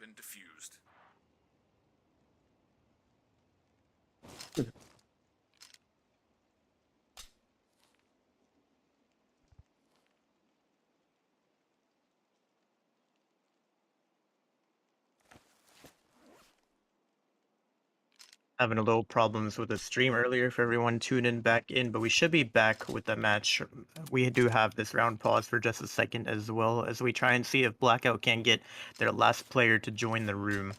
been defused. Having a little problems with the stream earlier for everyone tuning back in, but we should be back with the match. We do have this round pause for just a second as well as we try and see if Blackout can get their last player to join the room.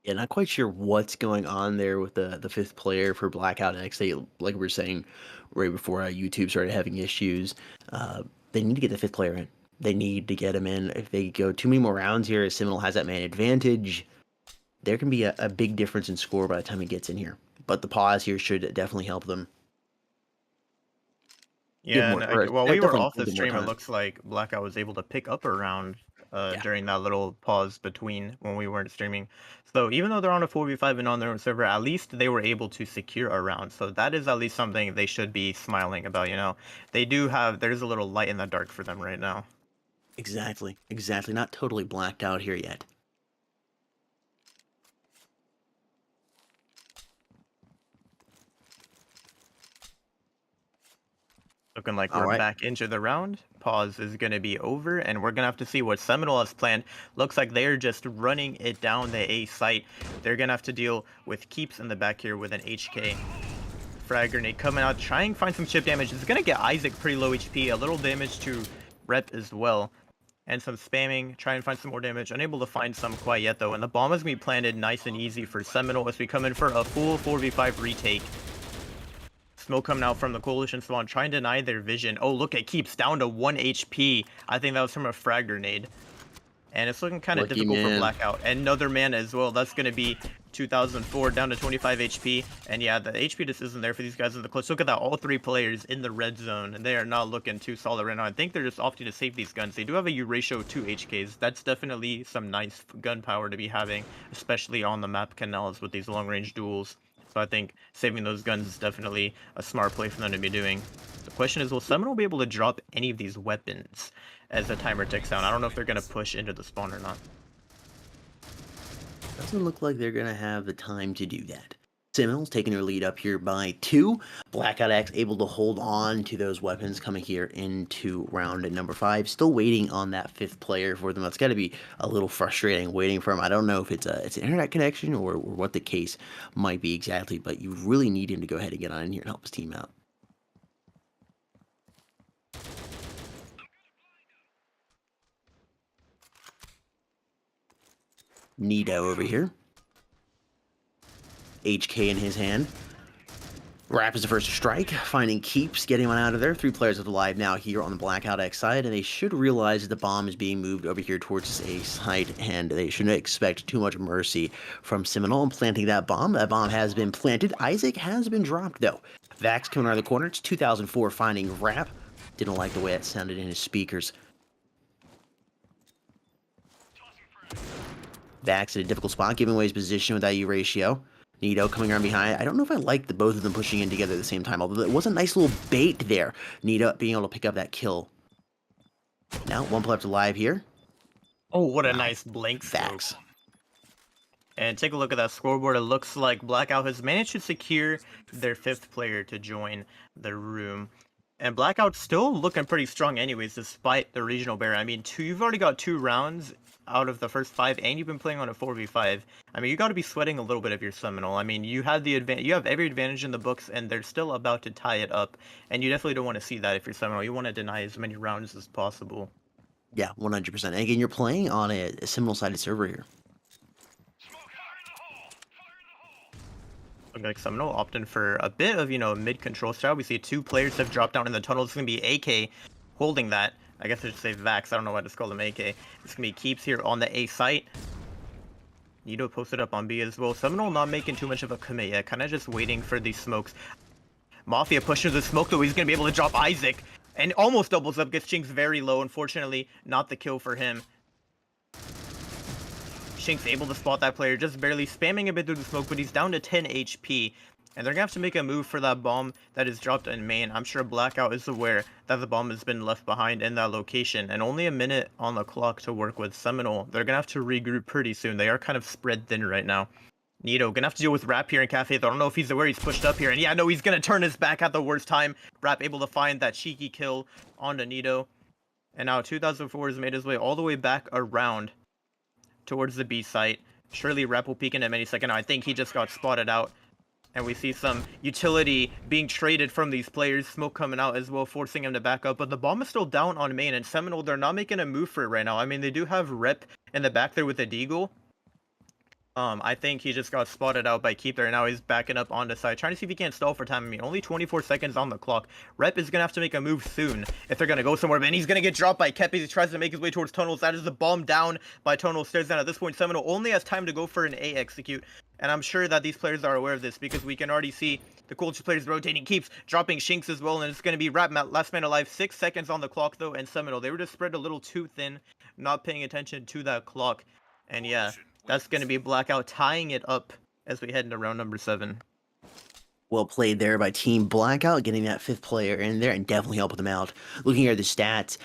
Yeah, not quite sure what's going on there with the fifth player for BLACKOUTX. They, like we were saying right before YouTube started having issues, they need to get the fifth player in. They need to get him in. If they go too many more rounds here, Seminole has that man advantage. There can be a big difference in score by the time he gets in here. But the pause here should definitely help them. Yeah, and while we were Definitely off the give them more stream, it time. looks like Blackout was able to pick up a round Yeah. during that little pause between when we weren't streaming. So even though they're on a 4v5 and on their own server, at least they were able to secure a round. So that is at least something they should be smiling about, you know. They do have, there's a little light in the dark for them right now. Exactly. Not totally blacked out here yet. Looking like we're back into the round. Pause is going to be over, and we're going to have to see what Seminole has planned. Looks like they're just running it down the A site. They're going to have to deal with Keeps in the back here with an HK. Frag grenade coming out, trying to find some chip damage. It's going to get Isaac pretty low HP, a little damage to Rep as well. And some spamming, try and find some more damage. Unable to find some quite yet though, and the bomb is going to be planted nice and easy for Seminole as we come in for a full 4v5 retake. Smoke coming out from the Coalition spawn, trying to deny their vision. Oh, look, it keeps down to 1 HP. I think that was from a frag grenade. And it's looking kind of difficult for Blackout. And another man as well. That's going to be 2004 down to 25 HP. And yeah, the HP just isn't there for these guys in the close. Look at that, all three players in the red zone. And they are not looking too solid right now. I think they're just opting to save these guns. They do have a U ratio 2 HKs. That's definitely some nice gun power to be having, especially on the map canals with these long-range duels. So I think saving those guns is definitely a smart play for them to be doing. The question is, will Seminole be able to drop any of these weapons as the timer ticks down? I don't know if they're going to push into the spawn or not. Doesn't look like they're going to have the time to do that. Seminoles taking their lead up here by 2. BLACKOUTX able to hold on to those weapons coming here into round number 5. Still waiting on that fifth player for them. That's got to be a little frustrating waiting for him. I don't know if it's an internet connection or what the case might be exactly, but you really need him to go ahead and get on in here and help his team out. Nito over here. HK in his hand. Rap is the first to strike, finding Keeps, getting one out of there. 3 players alive now here on the BLACKOUTX side, and they should realize that the bomb is being moved over here towards this A side, and they shouldn't expect too much mercy from Seminole in planting that bomb. That bomb has been planted. Isaac has been dropped, though. Vax coming around the corner. It's 2004 finding Rap. Didn't like the way that sounded in his speakers. Vax in a difficult spot, giving away his position with that U ratio. Nito coming around behind. I don't know if I like the both of them pushing in together at the same time, although it was a nice little bait there. Nito being able to pick up that kill. Now, 1 player left alive here. Oh, what a nice blink Vax. scope. And take a look at that scoreboard. It looks like Blackout has managed to secure their 5th player to join the room. And Blackout's still looking pretty strong anyways, despite the regional barrier. I mean, you've already got 2 rounds out of the first 5, and you've been playing on a 4v5. I mean, you got to be sweating a little bit if you're Seminole. I mean, you have you have every advantage in the books, and they're still about to tie it up. And you definitely don't want to see that if you're Seminole. You want to deny as many rounds as possible. Yeah, 100%. And again, you're playing on a Seminole-sided server here. Looking like Seminole opting for a bit of, mid-control style. We see 2 players have dropped down in the tunnel. It's going to be AK holding that. I guess I should say Vax. I don't know why I just called him AK. It's going to be Keeps here on the A site. Nito posted up on B as well. Seminole not making too much of a commit yet. Kind of just waiting for these smokes. Mafia pushing the smoke, though. He's going to be able to drop Isaac. And almost doubles up. Gets Chinks very low. Unfortunately, not the kill for him. Shinx able to spot that player, just barely spamming a bit through the smoke, but he's down to 10 HP. And they're gonna have to make a move for that bomb that is dropped in main. I'm sure Blackout is aware that the bomb has been left behind in that location, and only a minute on the clock to work with Seminole. They're gonna have to regroup pretty soon. They are kind of spread thin right now. Nito gonna have to deal with Rap here in Cafe. I don't know if he's aware he's pushed up here, and yeah, no, he's gonna turn his back at the worst time. Rap able to find that cheeky kill onto Nito. And now 2004 has made his way all the way back around towards the B site. Surely Rep will peek in any second. I think he just got spotted out. And we see some utility being traded from these players. Smoke coming out as well, forcing him to back up. But the bomb is still down on main. And Seminole, they're not making a move for it right now. I mean, they do have Rep in the back there with the Deagle. I think he just got spotted out by Keep there, and now he's backing up on the side, trying to see if he can't stall for time. I mean, only 24 seconds on the clock. Rep is going to have to make a move soon if they're going to go somewhere, and he's going to get dropped by Kep as he tries to make his way towards Tunnels. That is the bomb down by Tunnels. Stares down. At this point, Seminole only has time to go for an A execute, and I'm sure that these players are aware of this because we can already see the Culture players rotating, Keeps dropping Shinx as well, and it's going to be Rap last man alive. 6 seconds on the clock, though, and Seminole, they were just spread a little too thin, not paying attention to that clock, and yeah. That's going to be Blackout tying it up as we head into round number 7. Well played there by Team Blackout, getting that 5th player in there and definitely helping them out. Looking at the stats,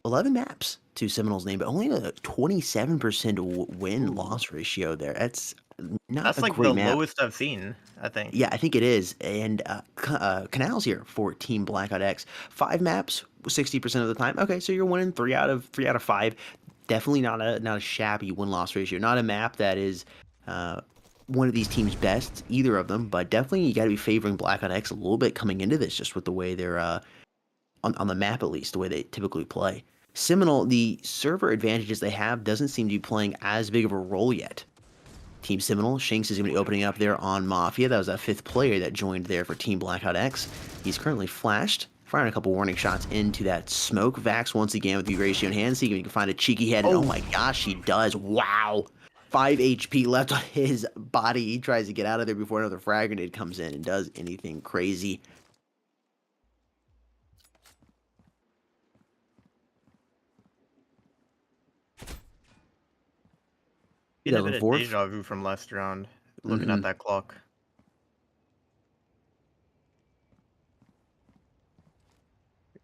11 maps to Seminole's name, but only a 27% win-loss ratio there. That's not That's a like great the map. lowest I've seen, I think. Yeah, I think it is. And Canals here for Team BLACKOUTX. 5 maps, 60% of the time. Okay, so you're winning 3 out of 5. Definitely not a shabby win-loss ratio. Not a map that is one of these teams' best, either of them, but definitely you got to be favoring BLACKOUTX a little bit coming into this, just with the way they're on the map, at least the way they typically play. Seminole, the server advantages they have doesn't seem to be playing as big of a role yet. Team Seminole, Shinx is going to be opening up there on Mafia. That was that 5th player that joined there for Team BLACKOUTX. He's currently flashed, firing a couple warning shots into that smoke. Vax once again with the ratio in hand, seeing if he can find a cheeky head. And oh my gosh, he does. Wow. 5 HP left on his body. He tries to get out of there before another frag grenade comes in and does anything crazy. Getting a bit of deja vu from last round, looking at that clock.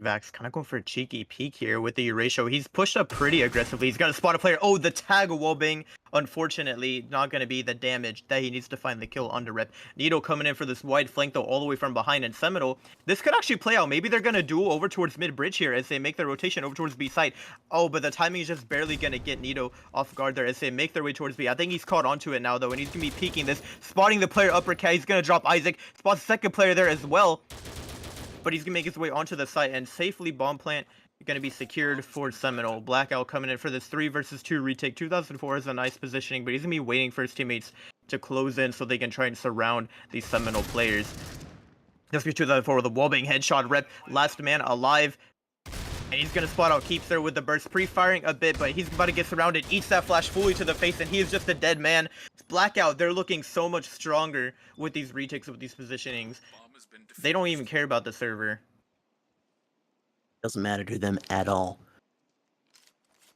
Vax kind of going for a cheeky peek here with the ratio. He's pushed up pretty aggressively. He's got to spot a player. Oh, the tag wallbang. Unfortunately, not going to be the damage that he needs to find the kill under Rep. Nito coming in for this wide flank, though, all the way from behind. And Seminole, this could actually play out. Maybe they're going to duel over towards mid-bridge here as they make their rotation over towards B side. Oh, but the timing is just barely going to get Nito off guard there as they make their way towards B. I think he's caught onto it now, though, and he's going to be peeking this. Spotting the player uppercut. He's going to drop Isaac. Spots the second player there as well. But he's going to make his way onto the site, and safely bomb plant going to be secured for Seminole. Blackout coming in for this 3 versus 2 retake. 2004 is a nice positioning, but he's going to be waiting for his teammates to close in so they can try and surround these Seminole players. Just be 2004 with a wallbang headshot. Rep, last man alive. And he's going to spot out Keeps there with the burst, pre-firing a bit, but he's about to get surrounded, eats that flash fully to the face, and he is just a dead man. Blackout, they're looking so much stronger with these retakes, with these positionings. They don't even care about the server. Doesn't matter to them at all.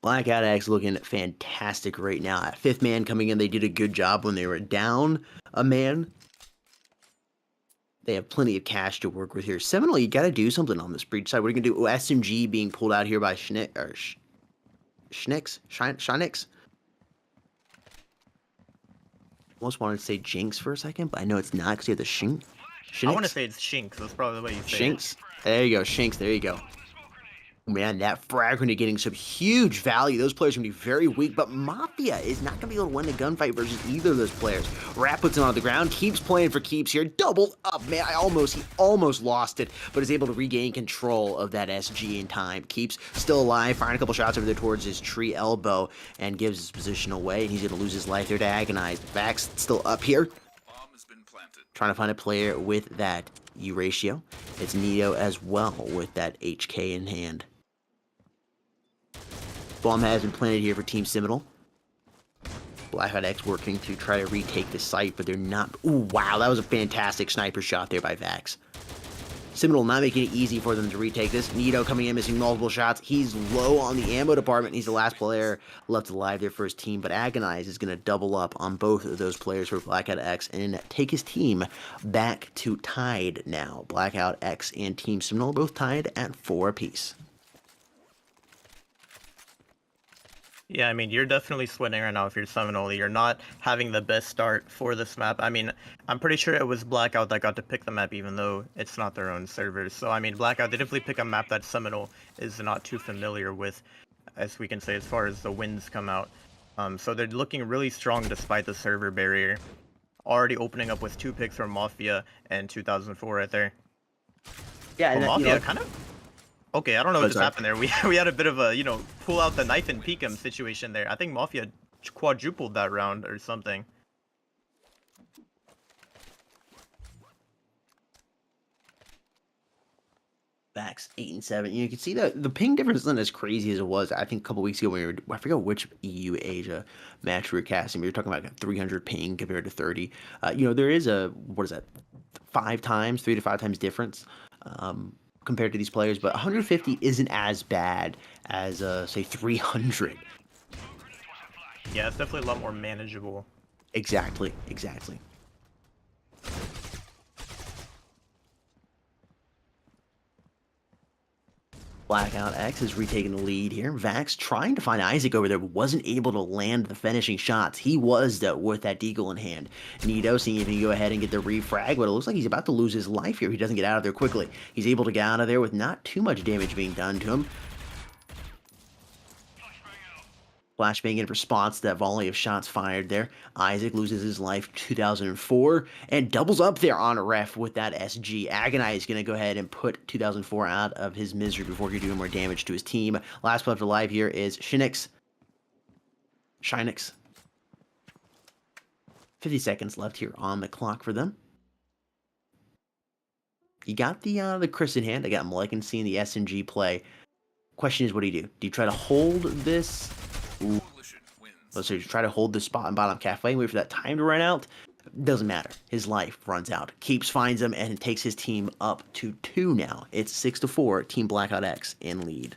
BLACKOUTX looking fantastic right now. At 5th man coming in, they did a good job when they were down a man. They have plenty of cash to work with here. Seminole, you got to do something on this breach side. What are you going to do? Oh, SMG being pulled out here by Shinx. Almost wanted to say Jinx for a second, but I know it's not because you have the Shinx. I want to say it's Shinx. That's probably the way you say Shinx. There you go, Shinx. There you go. Man, that frag grenade getting some huge value. Those players are going to be very weak, but Mafia is not going to be able to win a gunfight versus either of those players. Rap puts him on the ground, keeps playing for Keeps here. Double up, man. He almost lost it, but is able to regain control of that SG in time. Keeps still alive, firing a couple shots over there towards his tree elbow, and gives his position away, and he's going to lose his life there to Agonize. Vax still up here. Trying to find a player with that U ratio. It's Neo as well with that HK in hand. Bomb has been planted here for Team Seminole. BLACKOUTX working to try to retake the site, but they're not. Ooh, wow, that was a fantastic sniper shot there by Vax. Seminal not making it easy for them to retake this. Nito coming in, missing multiple shots. He's low on the ammo department. He's the last player left alive there for his team, but Agonize is going to double up on both of those players for BLACKOUTX and take his team back to tied now. BLACKOUTX and Team Seminal both tied at 4 apiece. Yeah, I mean, you're definitely sweating right now if you're Seminole. You're not having the best start for this map. I mean, I'm pretty sure it was Blackout that got to pick the map, even though it's not their own servers. So, I mean, Blackout, they definitely pick a map that Seminole is not too familiar with, as we can say, as far as the wins come out. So they're looking really strong despite the server barrier. Already opening up with 2 picks from Mafia and 2004 right there. Yeah, and Mafia kind of... Okay, I don't know what just sorry. happened there. We had a bit of a, pull out the knife and peek him situation there. I think Mafia quadrupled that round or something. Backs 8 and 7. You can see that the ping difference isn't as crazy as it was. I think a couple weeks ago when I forget which EU Asia match we were casting. We were talking about 300 ping compared to 30. There is a 3 to 5 times difference compared to these players, but 150 isn't as bad as say 300. Yeah, it's definitely a lot more manageable. Exactly. BLACKOUTX is retaking the lead here. Vax trying to find Isaac over there, but wasn't able to land the finishing shots. He was, though, with that deagle in hand. Nito seeing if he can go ahead and get the refrag, but it looks like he's about to lose his life here if he doesn't get out of there quickly. He's able to get out of there with not too much damage being done to him. Flashbang in response to that volley of shots fired there. Isaac loses his life 2004 and doubles up there on a ref with that SG. Agonize is going to go ahead and put 2004 out of his misery before he can do more damage to his team. Last player alive here is Shinix. 50 seconds left here on the clock for them. You got the Chris in hand. I got Malikan seeing the SMG play. Question is, what do? Do you try to hold this? Let's say try to hold the spot in bottom cafe and wait for that time to run out. Doesn't matter. His life runs out. Keeps finds him and takes his team up to 2 now. It's 6-4. Team BLACKOUTX in lead.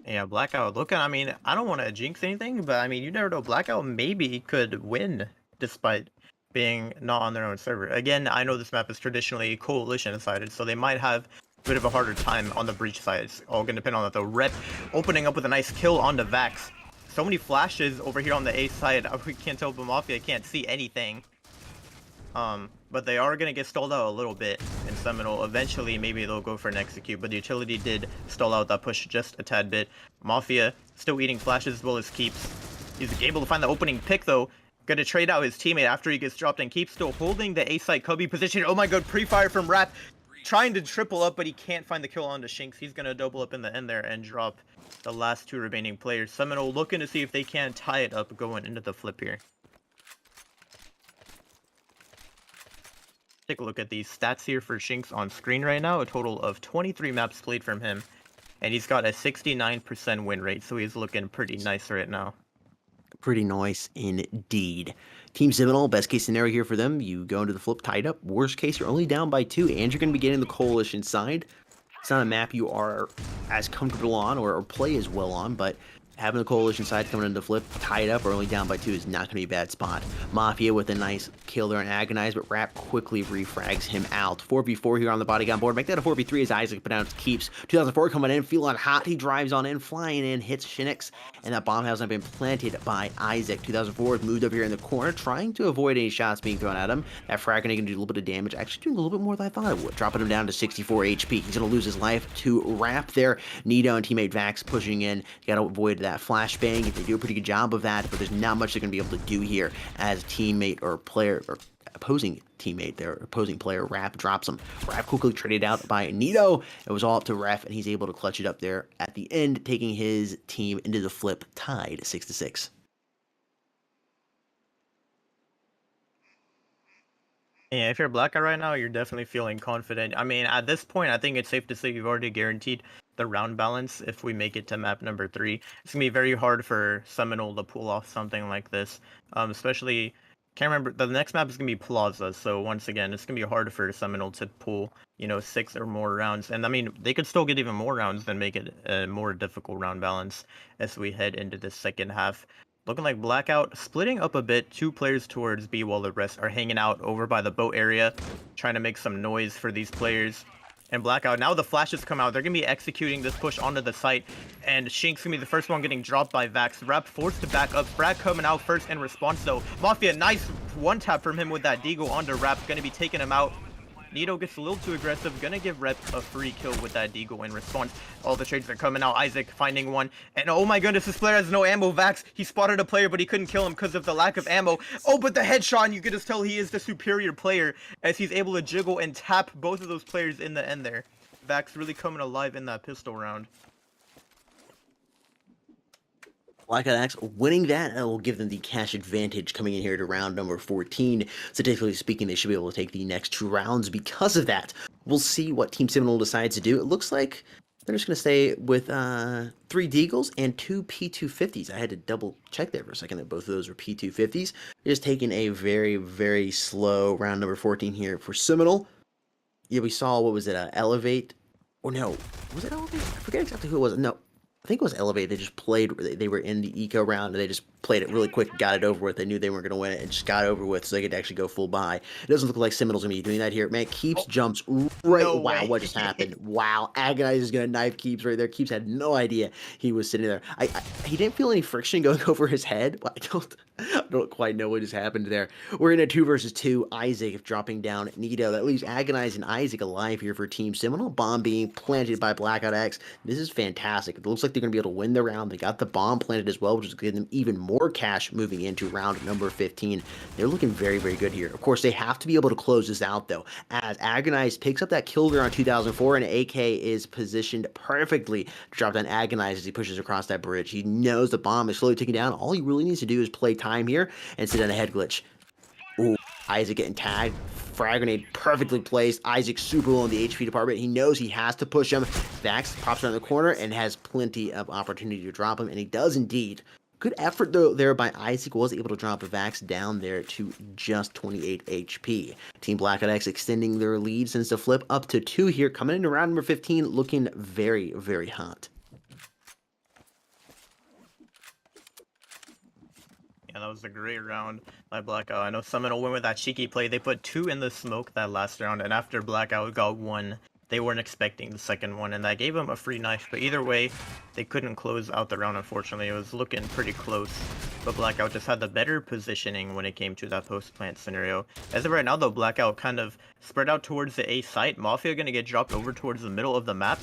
Yeah, Blackout looking. I mean, I don't want to jinx anything, but I mean, you never know. Blackout maybe could win despite being not on their own server. Again, I know this map is traditionally coalition-sided, so they might have a bit of a harder time on the breach side. It's all going to depend on that, though. Rep opening up with a nice kill on the Vax. So many flashes over here on the A side. We can't tell, but Mafia can't see anything. But they are going to get stalled out a little bit in Seminole. Eventually, maybe they'll go for an execute, but the utility did stall out that push just a tad bit. Mafia still eating flashes as well as keeps. He's able to find the opening pick, though. Gonna trade out his teammate after he gets dropped and keeps still holding the A-side cubby position. Oh my god, pre-fire from Rap. Trying to triple up, but he can't find the kill onto Shinx. He's gonna double up in the end there and drop the last 2 remaining players. Seminole looking to see if they can tie it up going into the flip here. Take a look at these stats here for Shinx on screen right now. A total of 23 maps played from him. And he's got a 69% win rate, so he's looking pretty nice right now. Pretty nice indeed. Team Seminole, best case scenario here for them. You go into the flip tied up. Worst case, you're only down by 2, and you're going to be getting the coalition side. It's not a map you are as comfortable on or play as well on, but having the coalition side coming into the flip, tied up or only down by 2 is not going to be a bad spot. Mafia with a nice kill there and Agonize, but Rap quickly refrags him out. 4v4 here on the bodygun board. Make that a 4v3 as Isaac pronounced keeps. 2004 coming in, feeling hot. He drives on in, flying in, hits Shinix, and that bomb has not been planted by Isaac. 2004 has moved up here in the corner, trying to avoid any shots being thrown at him. That frag gonna do a little bit of damage, actually doing a little bit more than I thought it would, dropping him down to 64 HP. He's gonna lose his life to Rap there. Nito and teammate Vax pushing in. You gotta avoid that flashbang. They do a pretty good job of that, but there's not much they're going to be able to do here as teammate or player or opposing teammate, their opposing player, Rap drops him. Rap quickly traded out by Nito. It was all up to Ref, and he's able to clutch it up there at the end, taking his team into the flip, tied 6-6. Yeah, if you're Blackout right now, you're definitely feeling confident. I mean, at this point, I think it's safe to say you've already guaranteed the round balance if we make it to map number 3. It's going to be very hard for Seminole to pull off something like this, especially Can't remember. The next map is gonna be Plaza, so once again, it's gonna be hard for Seminole to pull, 6 or more rounds. And I mean, they could still get even more rounds than make it a more difficult round balance as we head into the second half. Looking like Blackout splitting up a bit, 2 players towards B while the rest are hanging out over by the boat area, trying to make some noise for these players. And Blackout, now the flashes come out, they're gonna be executing this push onto the site, and Shink's gonna be the first one getting dropped by Vax. Rep forced to back up, Frag coming out first in response though. Mafia, nice one tap from him with that Deagle onto Rep, gonna be taking him out. Nito gets a little too aggressive, gonna give Rep a free kill with that Deagle in response. All the trades are coming out, Isaac finding one, and oh my goodness, this player has no ammo. Vax, he spotted a player, but he couldn't kill him because of the lack of ammo. Oh, but the headshot, and you can just tell he is the superior player as he's able to jiggle and tap both of those players in the end there. Vax really coming alive in that pistol round. BLACKOUTX winning that will give them the cash advantage coming in here to round number 14. Statistically speaking, they should be able to take the next 2 rounds because of that. We'll see what Team Seminole decides to do. It looks like they're just going to stay with 3 Deagles and 2 P250s. I had to double check there for a second that both of those were P250s. They're just taking a very, very slow round number 14 here for Seminole. Yeah, we saw, what was it, Elevate? Or no, was it Elevate? I forget exactly who it was. No, I think it was Elevate. They just played, they were in the eco round, and they just played it really quick, got it over with. They knew they weren't going to win it, and just got over with so they could actually go full buy. It doesn't look like Seminole's going to be doing that here. Man, Keeps jumps right. No wow, way. what just happened? Wow, Agonize is going to knife Keeps right there. Keeps had no idea he was sitting there. He didn't feel any friction going over his head. I don't quite know what just happened there. We're in a 2 versus 2. Isaac dropping down Nito. That leaves Agonize and Isaac alive here for Team Seminole. Bomb being planted by BLACKOUTX. This is fantastic. It looks like they're going to be able to win the round. They got the bomb planted as well, which is giving them even more cash moving into round number 15. They're looking very, very good here. Of course, they have to be able to close this out, though, as Agonize picks up that kill there on 2004, and AK is positioned perfectly to drop down Agonize as he pushes across that bridge. He knows the bomb is slowly ticking down. All he really needs to do is play time here and sit on a head glitch. Ooh, Isaac getting tagged. Frag grenade perfectly placed. Isaac super low in the HP department. He knows he has to push him. Vax pops around the corner and has plenty of opportunity to drop him, and he does indeed. Good effort, though, there by Isaac. Was able to drop Vax down there to just 28 HP. Team BLACKOUTX extending their lead since the flip up to 2 here. Coming into round number 15, looking very, very hot. Yeah, that was a great round by Blackout. I know Seminole went with that cheeky play. They put 2 in the smoke that last round, and after Blackout got 1, they weren't expecting the second one, and that gave them a free knife. But either way, they couldn't close out the round, unfortunately. It was looking pretty close, but Blackout just had the better positioning when it came to that post-plant scenario. As of right now, though, Blackout kind of spread out towards the A site. Mafia gonna get dropped over towards the middle of the map.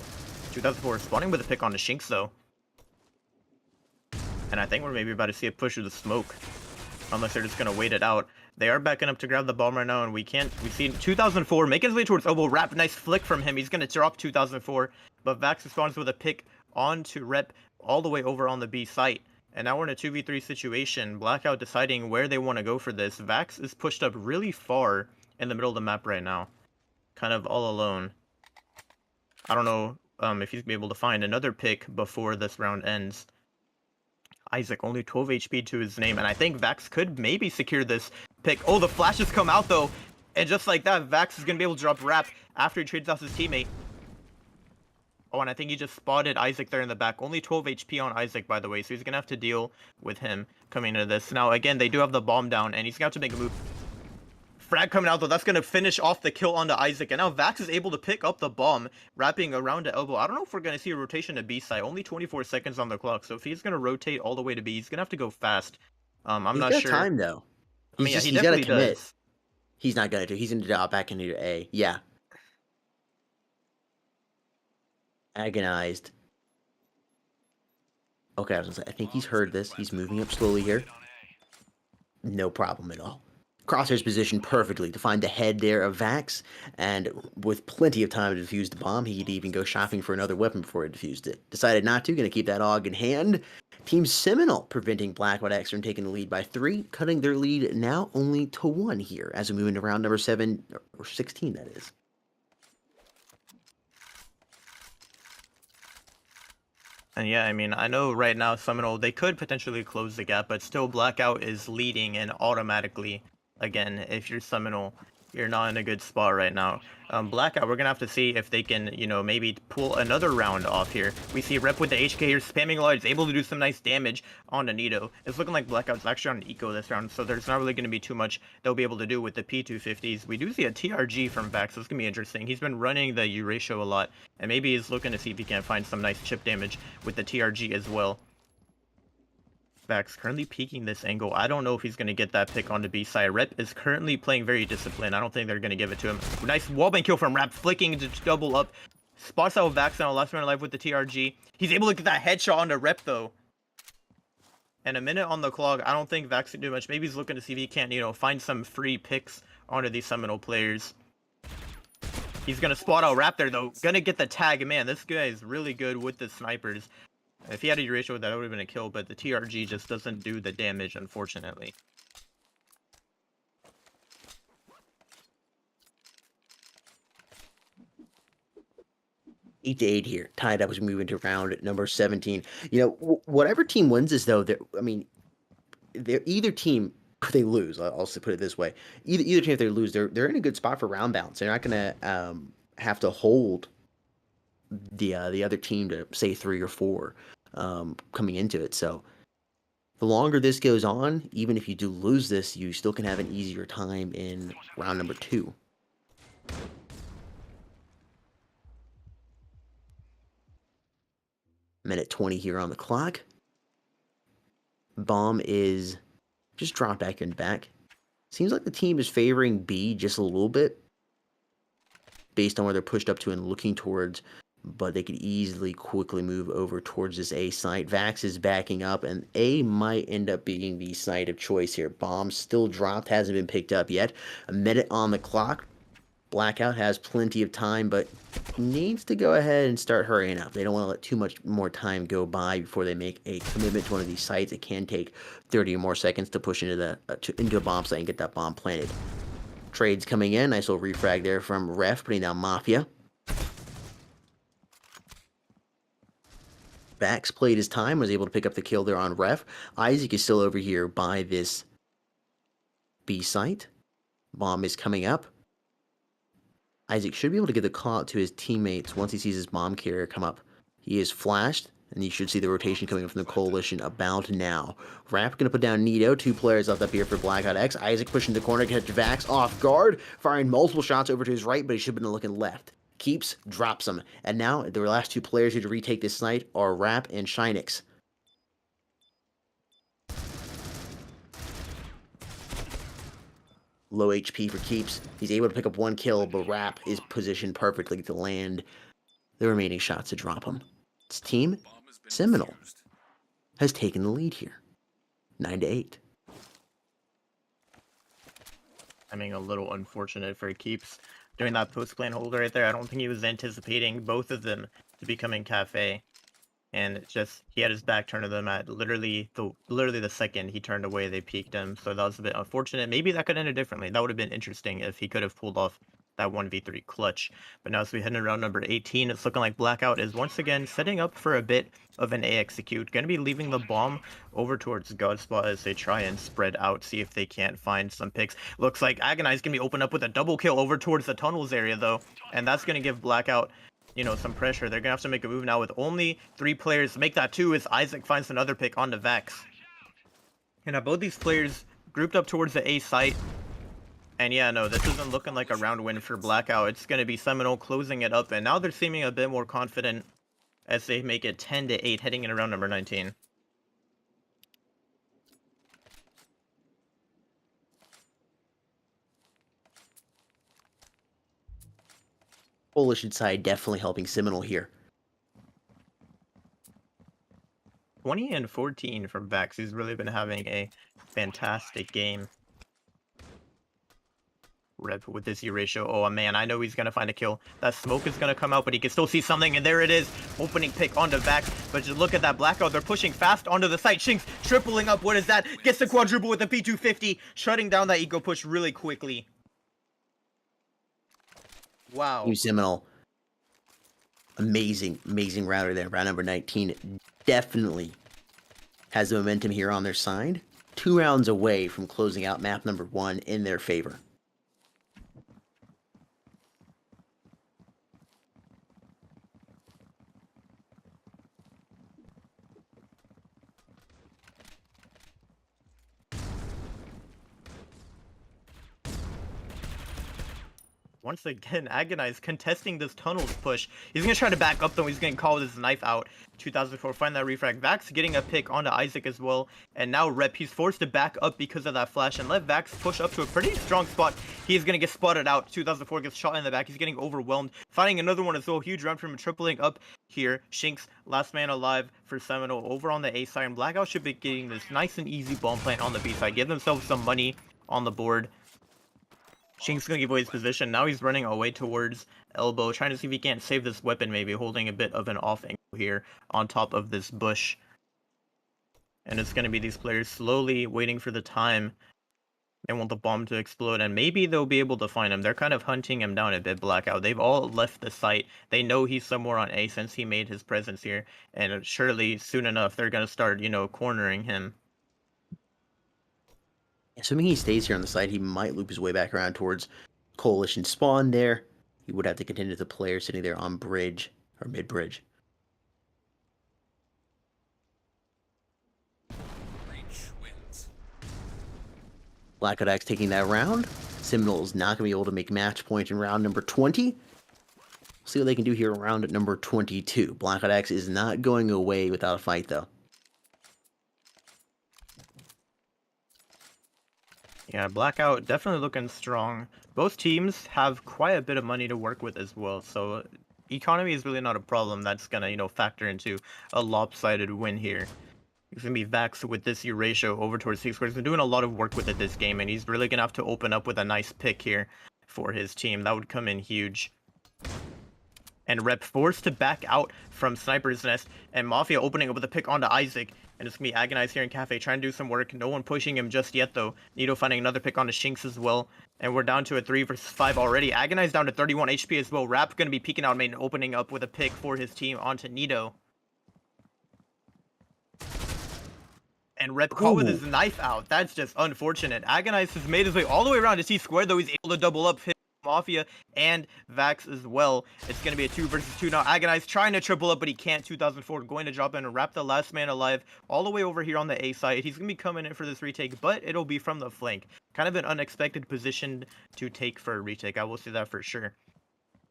2004 spawning with a pick on the Shinks, though. And I think we're maybe about to see a push of the smoke. Unless they're just going to wait it out. They are backing up to grab the bomb right now, and we see 2004 make his way towards Obo. Rap, nice flick from him. He's going to drop 2004. But Vax responds with a pick onto Rep all the way over on the B site. And now we're in a 2v3 situation. Blackout deciding where they want to go for this. Vax is pushed up really far in the middle of the map right now. Kind of all alone. I don't know if he's going to be able to find another pick before this round ends. Isaac, only 12 HP to his name, and I think Vax could maybe secure this pick. Oh, the flashes come out, though, and just like that, Vax is going to be able to drop Rap after he trades off his teammate. Oh, and I think he just spotted Isaac there in the back. Only 12 HP on Isaac, by the way, so he's going to have to deal with him coming into this. Now, again, they do have the bomb down, and he's going to have to make a move. Frag coming out, though. That's going to finish off the kill onto Isaac. And now Vax is able to pick up the bomb, wrapping around the elbow. I don't know if we're going to see a rotation to B side. Only 24 seconds on the clock. So if he's going to rotate all the way to B, he's going to have to go fast. I'm not sure. He's got time, though. I mean, yeah, he definitely does. He's not going to. He's going to drop back into A. Yeah. Agonized. Okay, I was going to say, I think he's heard this. He's moving up slowly here. No problem at all. Crosshair's positioned perfectly to find the head there of Vax, and with plenty of time to defuse the bomb, he could even go shopping for another weapon before he defused it. Decided not to, gonna keep that AUG in hand. Team Seminole preventing BLACKOUTX from taking the lead by 3, cutting their lead now only to 1 here as we move into round number 7, or 16 that is. And yeah, I mean, I know right now Seminole, they could potentially close the gap, but still Blackout is leading and automatically again, if you're Seminole, you're not in a good spot right now. Blackout, we're gonna have to see if they can, you know, maybe pull another round off here. We see Rep with the HK here spamming large, able to do some nice damage on Anito. It's looking like Blackout's actually on an eco this round, so there's not really gonna be too much they'll be able to do with the P250s. We do see a TRG from Vax, so it's gonna be interesting. He's been running the U-ratio a lot, and maybe he's looking to see if he can find some nice chip damage with the TRG as well. Vax currently peeking this angle. I don't know if he's going to get that pick on the B side. Rep is currently playing very disciplined. I don't think they're going to give it to him. Nice wallbang kill from Rep, flicking to double up. Spots out Vax now, last man alive with the TRG. He's able to get that headshot on the Rep though. And a minute on the clock. I don't think Vax can do much. Maybe he's looking to see if he can, you know, find some free picks onto these Seminole players. He's going to spot out Rap there though. Gonna get the tag. Man, this guy is really good with the snipers. If he had a ratio, that would have been a kill, but the TRG just doesn't do the damage, unfortunately. Eight to 8 here, tied up as we move into round number 17. You know, whatever team wins this, though, I mean, they're either team, if they lose, I'll also put it this way, either team, if they lose, they're in a good spot for round bounce. They're not going to have to hold the other team to, say, 3 or 4 coming into it. So the longer this goes on, even if you do lose this, you still can have an easier time in round number 2. Minute 20 here on the clock. Bomb is just dropped back and back. Seems like the team is favoring B just a little bit based on where they're pushed up to and looking towards, but they could easily quickly move over towards this A site. Vax is backing up, and A might end up being the site of choice here. Bomb still dropped, hasn't been picked up yet. A minute on the clock. Blackout has plenty of time, but needs to go ahead and start hurrying up. They don't want to let too much more time go by before they make a commitment to one of these sites. It can take 30 or more seconds to push into a bomb site and get that bomb planted. Trades coming in. Nice little refrag there from Ref, putting down Mafia. Vax played his time, was able to pick up the kill there on Ref. Isaac is still over here by this B site. Bomb is coming up. Isaac should be able to get the call out to his teammates once he sees his bomb carrier come up. He is flashed, and you should see the rotation coming in from the Coalition about now. Rap going to put down Nito, 2 players left up here for BLACKOUTX. Isaac pushing the corner, catch Vax off guard, firing multiple shots over to his right, but he should have been looking left. Keeps, drops him. And now, the last 2 players here to retake this site are Rap and Shinix. Low HP for Keeps. He's able to pick up 1 kill, but Rap is positioned perfectly to land the remaining shots to drop him. This team, Seminal, has taken the lead here. 9 to 8. I mean, a little unfortunate for Keeps doing that post-plan hold right there. I don't think he was anticipating both of them to be coming cafe. And it's just, he had his back turned to them at literally the second he turned away, they peeked him. So that was a bit unfortunate. Maybe that could end it differently. That would have been interesting if he could have pulled off that 1v3 clutch. But now as we head into round number 18, it's looking like Blackout is once again setting up for a bit of an A execute. Going to be leaving the bomb over towards Godspot as they try and spread out, see if they can't find some picks. Looks like Agonize going to be opened up with a double kill over towards the tunnels area though. And that's going to give Blackout, you know, some pressure. They're gonna have to make a move now with only 3 players. To make that 2 as Isaac finds another pick on the Vax. And now both these players grouped up towards the A site. And yeah, no, this isn't looking like a round win for Blackout. It's gonna be Seminole closing it up, and now they're seeming a bit more confident as they make it 10 to 8 heading into round number 19. Coalition side definitely helping Seminole here. 20 and 14 from Vax. He's really been having a fantastic game. Rep with this U-ratio. Oh man, I know he's gonna find a kill. That smoke is gonna come out, but he can still see something, and there it is. Opening pick onto Vax. But just look at that Blackout. They're pushing fast onto the site. Shinx tripling up. What is that? Gets the quadruple with the P250, shutting down that eco push really quickly. Wow. New Seminole. Amazing router there. Round number 19 definitely has the momentum here on their side 2 rounds away from closing out map number 1 in their favor. Once again, Agonize contesting this tunnels push. He's gonna try to back up though. He's gonna call his knife out. 2004, find that refrag. Vax getting a pick onto Isaac as well. And now Rep, he's forced to back up because of that flash and let Vax push up to a pretty strong spot. He's gonna get spotted out. 2004 gets shot in the back. He's getting overwhelmed. Finding another one as well. Huge round from him, tripling up here. Shinx, last man alive for Seminal over on the A side. And Blackout should be getting this nice and easy bomb plant on the B side. Give themselves some money on the board. Shinx gonna give away his position. Now he's running away towards elbow, trying to see if he can't save this weapon, maybe holding a bit of an off angle here on top of this bush. And it's gonna be these players slowly waiting for the time. They want the bomb to explode, and maybe they'll be able to find him. They're kind of hunting him down a bit, Blackout. They've all left the site. They know he's somewhere on A since he made his presence here. And surely, soon enough, they're gonna start, cornering him. Assuming he stays here on the side, he might loop his way back around towards Coalition spawn there. He would have to contend with the player sitting there on bridge, or mid-bridge. BLACKOUTX taking that round. Seminal is not going to be able to make match point in round number 20. We'll see what they can do here in round number 22. BLACKOUTX is not going away without a fight, though. Yeah, Blackout definitely looking strong. Both teams have quite a bit of money to work with as well, so economy is really not a problem that's gonna, factor into a lopsided win here. It's gonna be Vax with this ratio over towards C squares. He's been doing a lot of work with it this game, and he's really gonna have to open up with a nice pick here for his team. That would come in huge. And Rep forced to back out from Sniper's Nest, and Mafia opening up with a pick onto Isaac. And it's going to be Agonize here in Cafe, trying to do some work. No one pushing him just yet, though. Nido finding another pick onto Shinx as well. And we're down to a 3 versus 5 already. Agonize down to 31 HP as well. Rap going to be peeking out main, opening up with a pick for his team onto Nido. And Rep caught with his knife out. That's just unfortunate. Agonize has made his way all the way around to C squared, though he's able to double up his Mafia and Vax as well. It's going to be a 2 versus 2 now. Agonize trying to triple up, but he can't. 2004 going to drop in and wrap the last man alive all the way over here on the A side. He's going to be coming in for this retake, but it'll be from the flank. Kind of an unexpected position to take for a retake. I will say that for sure.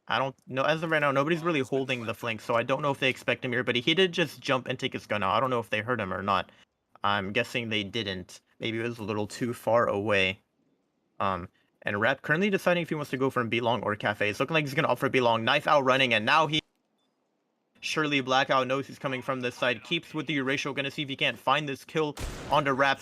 I don't know. As of right now, nobody's really holding the flank, so I don't know if they expect him here, but he did just jump and take his gun out. I don't know if they heard him or not. I'm guessing they didn't. Maybe it was a little too far away. And Rep currently deciding if he wants to go from B-Long or Cafe. It's looking like he's going to opt for B-Long. Knife out running, and now he... Surely Blackout knows he's coming from this side. Keeps with the Erasure, going to see if he can't find this kill onto Rap.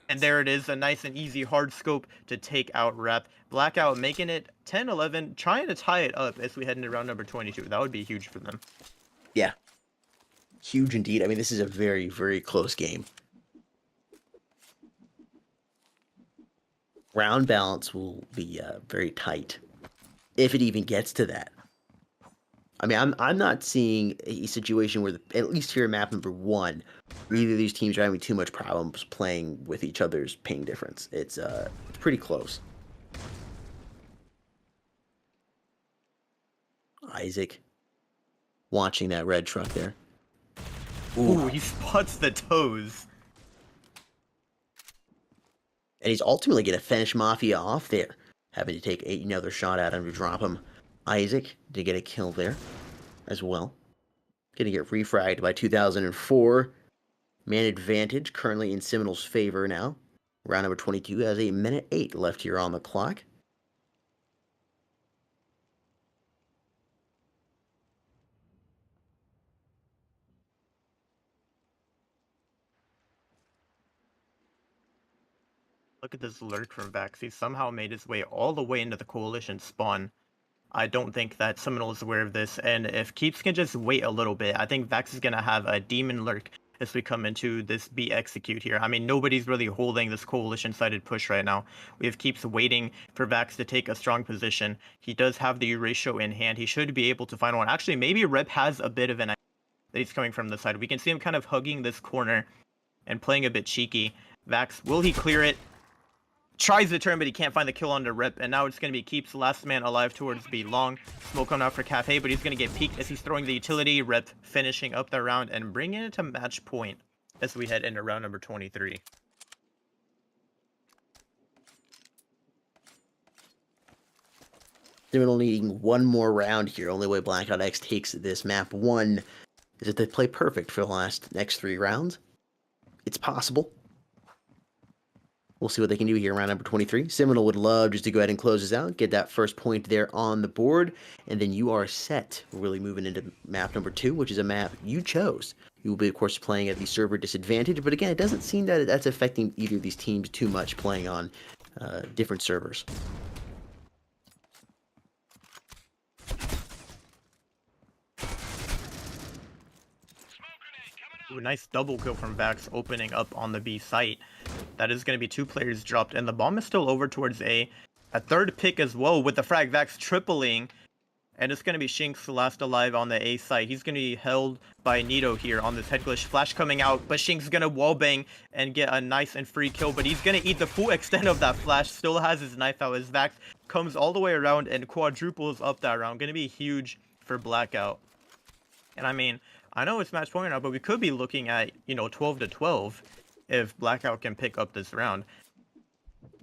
And there it is, a nice and easy hard scope to take out Rap. Blackout making it 10-11, trying to tie it up as we head into round number 22. That would be huge for them. Yeah. Huge indeed. I mean, this is a very, very close game. Round balance will be very tight, if it even gets to that. I mean, I'm not seeing a situation where, at least here in map number 1, either of these teams are having too much problems playing with each other's ping difference. It's pretty close. Isaac watching that red truck there. Ooh, he spots the toes. And he's ultimately going to finish Mafia off there, having to take another shot at him to drop him. Isaac did get a kill there as well. Going to get refragged by 2004. Man advantage currently in Seminal's favor now. Round number 22 has 1 minute 8 left here on the clock. Look at this lurk from Vax. He somehow made his way all the way into the Coalition spawn. I don't think that Seminal is aware of this, and if Keeps can just wait a little bit, I think Vax is going to have a demon lurk as we come into this B execute here. I mean, nobody's really holding this Coalition-sided push right now. We have Keeps waiting for Vax to take a strong position. He does have the Erasure in hand. He should be able to find one. Actually, maybe Rep has a bit of an idea that he's coming from the side. We can see him kind of hugging this corner and playing a bit cheeky. Vax, will he clear it? Tries the turn, but he can't find the kill on the rip, and now it's going to be Keeps last man alive towards B long. Smoke coming out for Cafe, but he's going to get peeked as he's throwing the utility. Rip finishing up the round and bringing it to match point as we head into round number 23. Seminal needing one more round here. Only way BLACKOUTX takes this map one is if they play perfect for the next 3 rounds. It's possible. We'll see what they can do here in round number 23. Seminal would love just to go ahead and close this out, get that first point there on the board, and then you are set. We're really moving into map number 2, which is a map you chose. You will be, of course, playing at the server disadvantage, but again, it doesn't seem that that's affecting either of these teams too much playing on different servers. Ooh, nice double kill from Vax opening up on the B site. That is going to be 2 players dropped, and the bomb is still over towards A. A third pick as well with the frag. Vax tripling, and it's going to be Shinx last alive on the A site. He's going to be held by Nito here on this head glitch. Flash coming out, but Shinx going to wallbang and get a nice and free kill, but he's going to eat the full extent of that flash. Still has his knife out as Vax comes all the way around and quadruples up that round. Going to be huge for Blackout. And I mean, I know it's match point now, but we could be looking at, 12 to 12 if Blackout can pick up this round.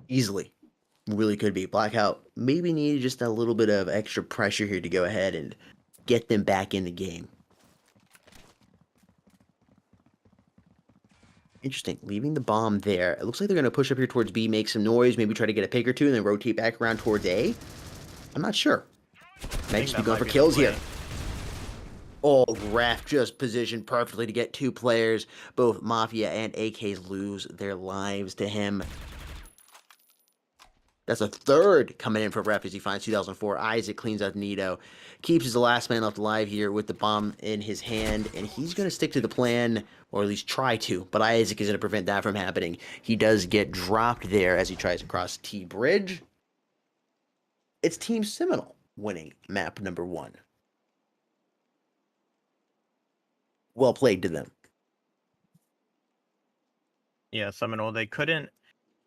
Easily. Really could be. Blackout maybe needed just a little bit of extra pressure here to go ahead and get them back in the game. Interesting. Leaving the bomb there. It looks like they're going to push up here towards B, make some noise, maybe try to get a pick or two, and then rotate back around towards A. I'm not sure. Might just be going for kills here. Oh, Graf just positioned perfectly to get 2 players. Both Mafia and AKs lose their lives to him. That's a third coming in for Ref as he finds 2004. Isaac cleans up Nito. Keeps as the last man left alive here with the bomb in his hand. And he's going to stick to the plan, or at least try to. But Isaac is going to prevent that from happening. He does get dropped there as he tries to cross T-Bridge. It's Team Seminal winning map number 1. Well played to them. Yeah, Seminole, they couldn't.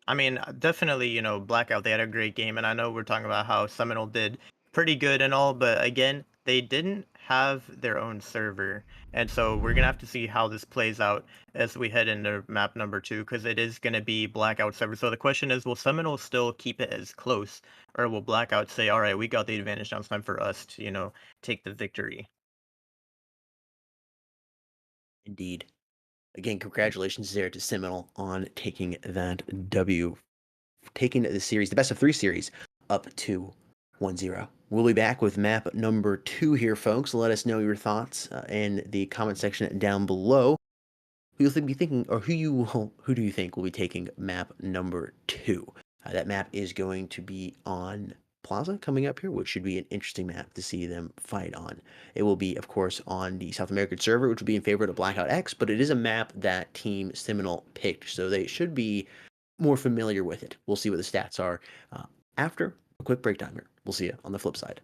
I mean, definitely, Blackout, they had a great game, and I know we're talking about how Seminole did pretty good and all, but again, they didn't have their own server, and so we're going to have to see how this plays out as we head into map number 2, because it is going to be Blackout server. So the question is, will Seminole still keep it as close, or will Blackout say, all right, we got the advantage, now it's time for us to, take the victory? Indeed. Again, congratulations there to Seminole on taking that W, taking the series, the best of 3 series, up to 1-0. We'll be back with map number 2 here, folks. Let us know your thoughts in the comment section down below. Who do you think will be taking map number 2? That map is going to be on Plaza coming up here, which should be an interesting map to see them fight on. It will be, of course, on the South American server, which will be in favor of BLACKOUTX, but it is a map that Team Seminal picked, so they should be more familiar with it. We'll see what the stats are after a quick breakdown here. We'll see you on the flip side.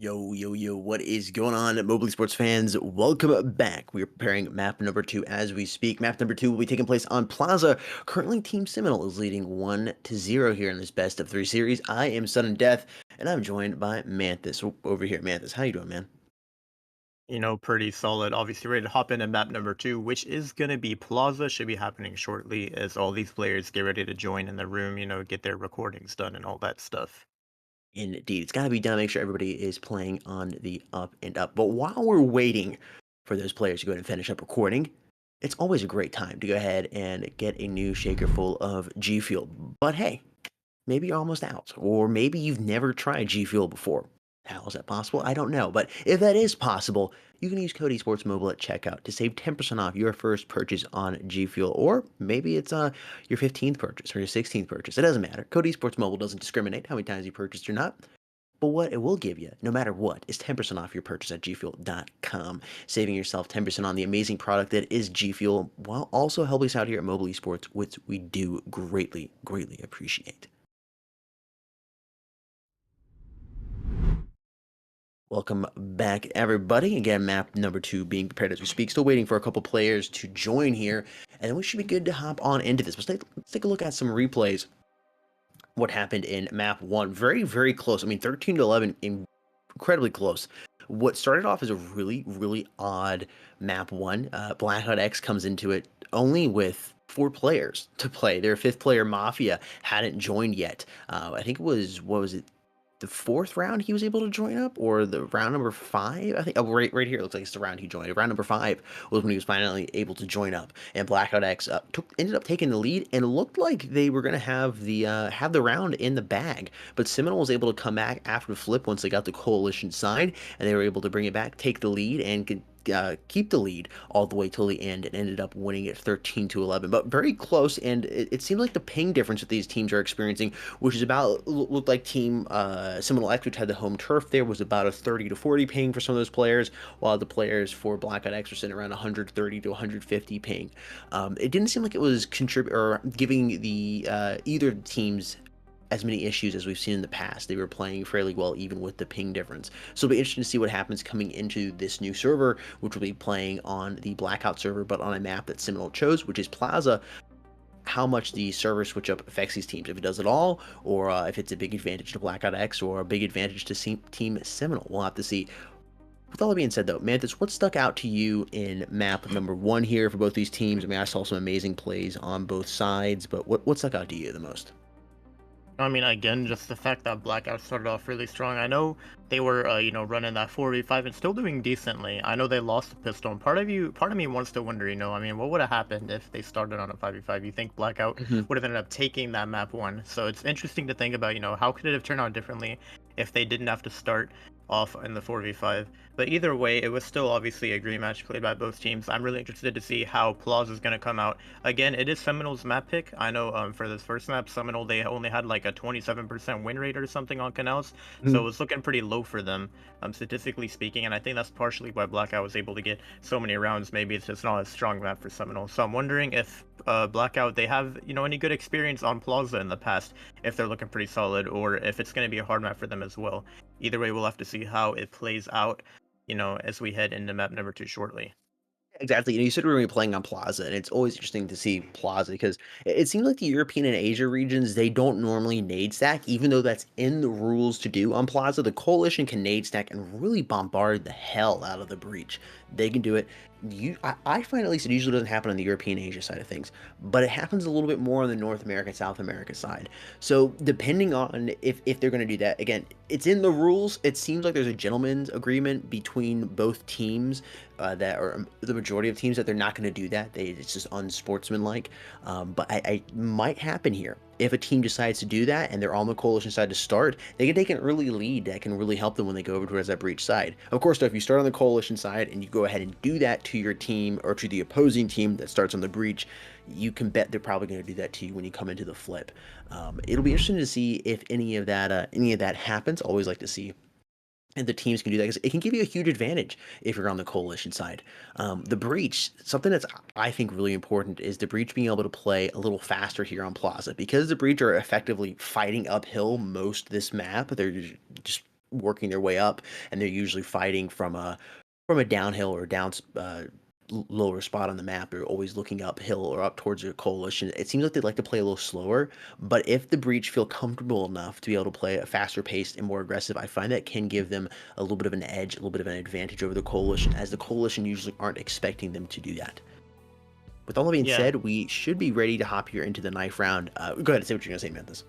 Yo, yo, yo, what is going on, Mobile Sports fans? Welcome back. We are preparing map number 2 as we speak. Map number 2 will be taking place on Plaza. Currently, Team Seminole is leading 1-0 here in this best of 3 series. I am Sudden Death, and I'm joined by Manthus over here. Manthus, how you doing, man? Pretty solid. Obviously, ready to hop into map number 2, which is going to be Plaza. Should be happening shortly as all these players get ready to join in the room, get their recordings done and all that stuff. Indeed, it's got to be done. Make sure everybody is playing on the up and up. But while we're waiting for those players to go ahead and finish up recording, it's always a great time to go ahead and get a new shaker full of G Fuel. But hey, maybe you're almost out, or maybe you've never tried G Fuel before. How is that possible? I don't know. But if that is possible, you can use code esportsmobile at checkout to save 10% off your first purchase on G Fuel. Or maybe it's your 15th purchase or your 16th purchase. It doesn't matter. Code esportsmobile doesn't discriminate how many times you purchased or not. But what it will give you, no matter what, is 10% off your purchase at gfuel.com, saving yourself 10% on the amazing product that is G Fuel, while also helping us out here at Mobile Esports, which we do greatly, greatly appreciate. Welcome back, everybody. Again, map number 2 being prepared as we speak. Still waiting for a couple players to join here, and then we should be good to hop on into this. Let's take a look at some replays. What happened in map 1? Very, very close. I mean, 13-11, incredibly close. What started off as a really, really odd map 1, BLACKOUTX comes into it only with 4 players to play. Their 5th player, Mafia, hadn't joined yet. I think it was, what was it? The 4th round he was able to join up, or the round number 5, I think. Oh, right here, it looks like it's the round he joined. Round number 5 was when he was finally able to join up, and BLACKOUTX ended up taking the lead, and it looked like they were going to have the round in the bag, but Seminole was able to come back after the flip once they got the coalition side, and they were able to bring it back, take the lead, and keep the lead all the way till the end, and ended up winning it 13-11. But very close, and it seemed like the ping difference that these teams are experiencing, which is about, looked like Team Seminal X, which had the home turf there, was about a 30 to 40 ping for some of those players, while the players for BLACKOUTX were sitting around 130 to 150 ping. It didn't seem like it was giving the either teams as many issues as we've seen in the past. They were playing fairly well even with the ping difference. So it'll be interesting to see what happens coming into this new server, which will be playing on the Blackout server, but on a map that Seminole chose, which is Plaza. How much the server switch up affects these teams, if it does at all, or if it's a big advantage to BLACKOUTX or a big advantage to Team Seminole. We'll have to see. With all that being said, though, Manthus, what stuck out to you in map number 1 here for both these teams? I mean, I saw some amazing plays on both sides, but what stuck out to you the most? I mean, again, just the fact that Blackout started off really strong. I know they were, running that 4v5 and still doing decently. I know they lost the pistol, and part of me wants to wonder, I mean, what would have happened if they started on a 5v5? You think Blackout would have ended up taking that map 1? So it's interesting to think about, how could it have turned out differently if they didn't have to start off in the 4v5. But either way, it was still obviously a great match played by both teams. I'm really interested to see how Plaza is going to come out. Again, it is Seminole's map pick. I know for this first map, Seminole, they only had like a 27% win rate or something on canals, so it was looking pretty low for them, statistically speaking, and I think that's partially why Blackout was able to get so many rounds. Maybe it's just not a strong map for Seminole. So I'm wondering if Blackout, they have, any good experience on Plaza in the past, if they're looking pretty solid, or if it's going to be a hard map for them as well. Either way, we'll have to see how it plays out, as we head into map number 2 shortly. Exactly. You said we were going to be playing on Plaza, and it's always interesting to see Plaza because it seems like the European and Asia regions, they don't normally nade stack, even though that's in the rules to do on Plaza. The Coalition can nade stack and really bombard the hell out of the breach. They can do it. I find at least it usually doesn't happen on the European Asia side of things, but it happens a little bit more on the North America, South America side. So depending on if they're going to do that, again, it's in the rules. It seems like there's a gentleman's agreement between both teams that are the majority of teams that they're not going to do that. It's just unsportsmanlike. But I might happen here. if a team decides to do that and they're on the coalition side to start, they can take an early lead that can really help them when they go over towards that breach side. Of course, though, if you start on the coalition side and you go ahead and do that to your team or to the opposing team that starts on the breach, you can bet they're probably going to do that to you when you come into the flip. It'll be interesting to see if any of that happens. Always like to see and the teams can do that because it can give you a huge advantage if you're on the coalition side. The breach, something that's I think really important is the breach being able to play a little faster here on Plaza because the breach are effectively fighting uphill most of this map. They're just working their way up, and they're usually fighting from a downhill or down lower spot on the map. They're always looking uphill or up towards your coalition. It seems like they'd like to play a little slower, but if the breach feel comfortable enough to be able to play a faster paced and more aggressive, I find that can give them a little bit of an edge, a little bit of an advantage over the coalition, as the coalition usually aren't expecting them to do that. With all that being said, we should be ready to hop here into the knife round. Go ahead and say what you're going to say, Manthus.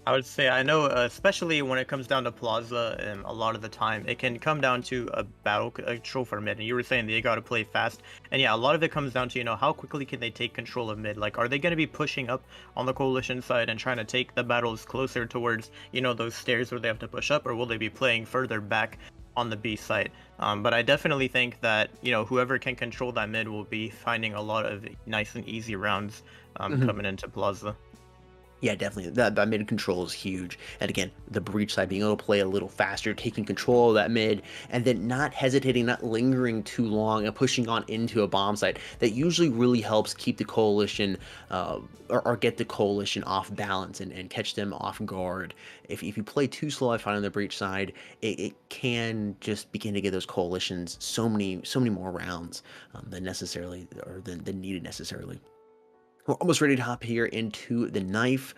I would say, I know, especially when it comes down to Plaza, a lot of the time, it can come down to a battle control for mid. And you were saying they got to play fast. And yeah, a lot of it comes down to, how quickly can they take control of mid? Like, are they going to be pushing up on the coalition side and trying to take the battles closer towards, those stairs where they have to push up? Or will they be playing further back on the B side? But I definitely think that, whoever can control that mid will be finding a lot of nice and easy rounds coming into Plaza. Yeah, definitely. That mid control is huge. And again, the breach side being able to play a little faster, taking control of that mid, and then not hesitating, not lingering too long, and pushing on into a bomb site. That usually really helps keep the coalition, or get the coalition off balance and catch them off guard. If you play too slow, I find on the breach side, it can just begin to give those coalitions so many more rounds than necessarily, or than needed necessarily. We're almost ready to hop here into the knife,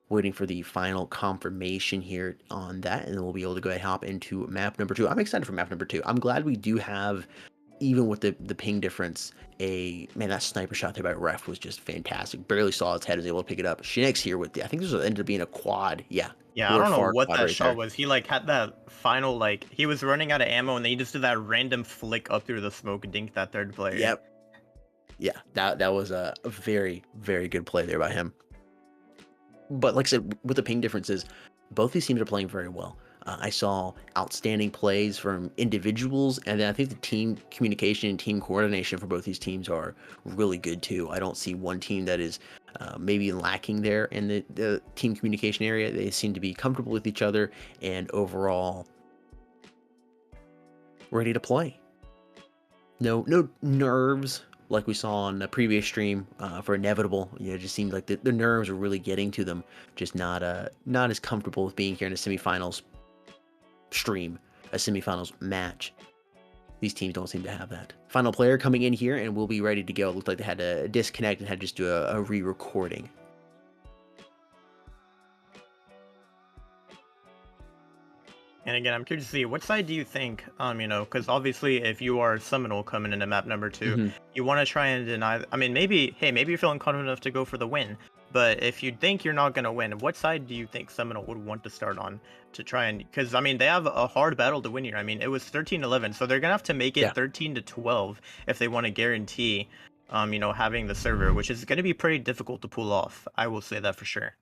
waiting for the final confirmation here on that, and then we'll be able to go ahead and hop into map number 2. I'm excited for map number 2. I'm glad we do have, even with the ping difference, man, that sniper shot there by Ref was just fantastic. Barely saw its head, was able to pick it up. Shinx here with I think this ended up being a quad. Yeah, I don't know what that shot was. He had that final, he was running out of ammo, and then he just did that random flick up through the smoke and dinked that third player. Yep. Yeah, that was a very, very good play there by him. But like I said, with the ping differences, both these teams are playing very well. I saw outstanding plays from individuals, and then I think the team communication and team coordination for both these teams are really good too. I don't see one team that is maybe lacking there in the team communication area. They seem to be comfortable with each other and overall ready to play. No nerves like we saw on the previous stream for Inevitable. It just seemed like the nerves were really getting to them. Just not as comfortable with being here in a semifinals stream, a semifinals match. These teams don't seem to have that. Final player coming in here, and we'll be ready to go. It looked like they had to disconnect and had to just do a re-recording. And again, I'm curious to see, what side do you think, because obviously if you are Seminal coming into map number 2, you want to try and deny, maybe you're feeling confident enough to go for the win, but if you think you're not going to win, what side do you think Seminal would want to start on to try and, because, they have a hard battle to win here. It was 13-11, so they're going to have to make it 13-12 if they want to guarantee, having the server, which is going to be pretty difficult to pull off. I will say that for sure.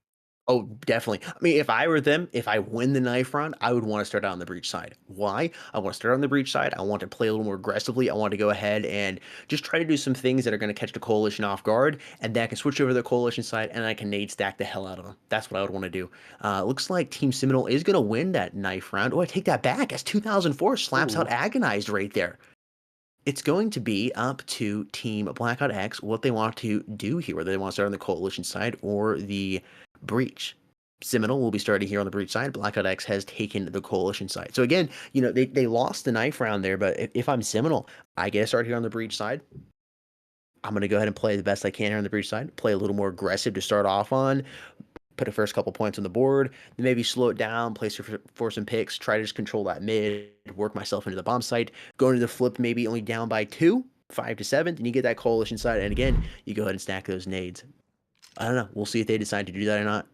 Oh, definitely. If I were them, if I win the knife round, I would want to start out on the breach side. Why? I want to start on the breach side. I want to play a little more aggressively. I want to go ahead and just try to do some things that are going to catch the coalition off guard, and then I can switch over to the coalition side, and I can nade stack the hell out of them. That's what I would want to do. Looks like Team Seminal is going to win that knife round. Oh, I take that back. That's 2004. Slaps out Agonized right there. It's going to be up to Team BLACKOUTX what they want to do here, whether they want to start on the coalition side or the breach. Seminal will be starting here on the breach side. BLACKOUTX has taken the coalition side. So again, they lost the knife round there, but if I'm Seminal, I get to start here on the breach side. I'm going to go ahead and play the best I can here on the breach side. Play a little more aggressive to start off on. Put the first couple points on the board, then maybe slow it down, place for some picks, try to just control that mid, work myself into the bomb site, go into the flip maybe only down by 2, 5-7, then you get that coalition side, and again, you go ahead and stack those nades. I don't know. We'll see if they decide to do that or not.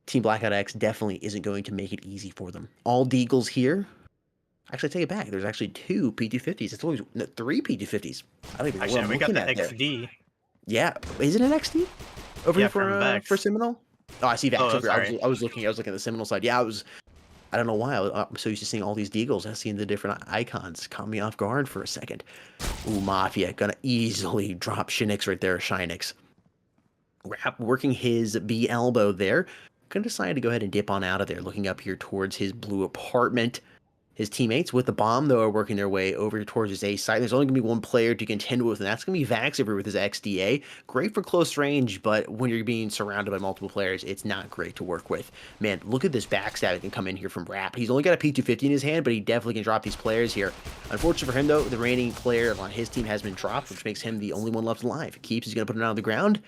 Team BLACKOUTX definitely isn't going to make it easy for them. All Deagles here. Actually, I take it back. There's actually 2 P250s. It's always 3 P250s. I don't even know what I'm looking at there. XD. Yeah. Is it an XD? over Yeah, here from for Vex. Seminole. Oh, I see Vax Oh, over here. sorry. I was looking at the Seminole side. Yeah, I don't know why. I'm so used to seeing all these deagles. I've seen the different icons. Caught me off guard for a second. Ooh, Mafia gonna easily drop Shinix right there. Shinix. Rap working his B elbow there. Gonna decide to go ahead and dip on out of there. Looking up here towards his blue apartment. His teammates with the bomb, though, are working their way over towards his A site. There's only going to be one player to contend with, and that's going to be Vax over with his XDA. Great for close range, but when you're being surrounded by multiple players, it's not great to work with. Man, look at this backstab that can come in here from Rap. He's only got a P250 in his hand, but he definitely can drop these players here. Unfortunately for him, though, the reigning player on his team has been dropped, which makes him the only one left alive. Keeps, he's going to put him on the ground.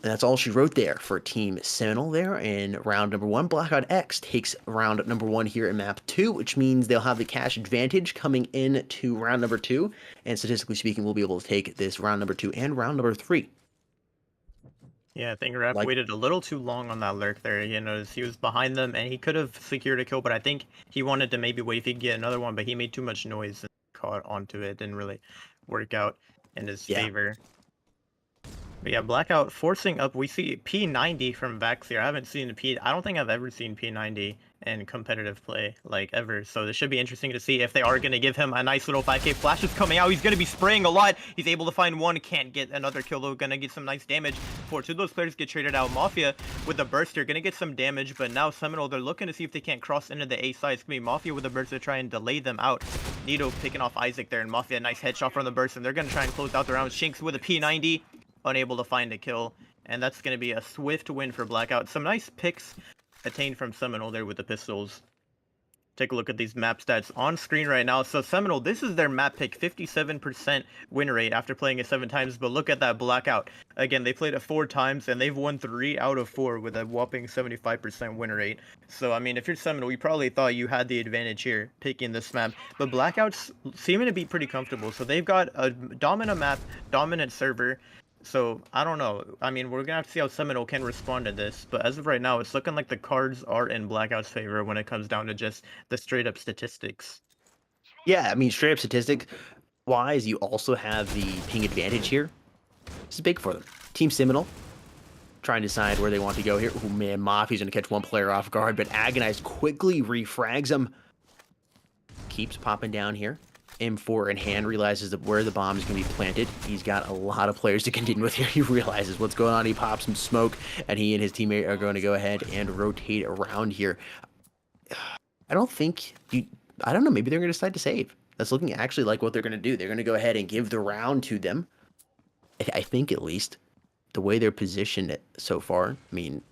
And that's all she wrote there for Team Seminole there in round number 1. BLACKOUTX takes round number 1 here in map 2, which means they'll have the cash advantage coming into round number 2. And statistically speaking, we'll be able to take this round number 2 and round number 3. Yeah, I think Rap waited a little too long on that lurk there. You know, he was behind them and he could have secured a kill, but I think he wanted to maybe wait if he could get another one, but he made too much noise and caught onto it. Didn't really work out in his favor. But yeah, Blackout forcing up. We see P90 from Vex here. I haven't seen I don't think I've ever seen P90 in competitive play, like, ever. So this should be interesting to see if they are going to give him a nice little 5k flash is coming out. He's going to be spraying a lot. He's able to find one. Can't get another kill, though. Going to get some nice damage before two of those players get traded out. Mafia with the burster. Going to get some damage, but now Seminole, they're looking to see if they can't cross into the A side. It's going to be Mafia with the burst to try and delay them out. Nito picking off Isaac there, and Mafia, nice headshot from the burst, and they're going to try and close out the round. Shinx with a P90. Unable to find a kill, and that's going to be a swift win for Blackout. Some nice picks attained from Seminole there with the pistols. Take a look at these map stats on screen right now. So Seminole, this is their map pick, 57% win rate after playing it 7 times, but look at that Blackout. Again, they played it 4 times, and they've won 3 out of 4 with a whopping 75% win rate. So, I mean, if you're Seminole, you probably thought you had the advantage here picking this map, but Blackout's seeming to be pretty comfortable. So they've got a dominant map, dominant server. So, I don't know. I mean, we're going to have to see how Seminole can respond to this. But as of right now, it's looking like the cards are in Blackout's favor when it comes down to just the straight-up statistics. Yeah, I mean, straight-up statistics-wise, you also have the ping advantage here. This is big for them. Team Seminole trying to decide where they want to go here. Oh, man, Mafia's going to catch one player off guard, but Agonize quickly refrags him. Keeps popping down here. M4 in hand, realizes that where the bomb is going to be planted. He's got a lot of players to contend with here. He realizes what's going on. He pops some smoke, and he and his teammate are going to go ahead and rotate around here. I don't think I don't know. Maybe they're going to decide to save. That's looking actually like what they're going to do. They're going to go ahead and give the round to them. I think at least the way they're positioned so far. I mean,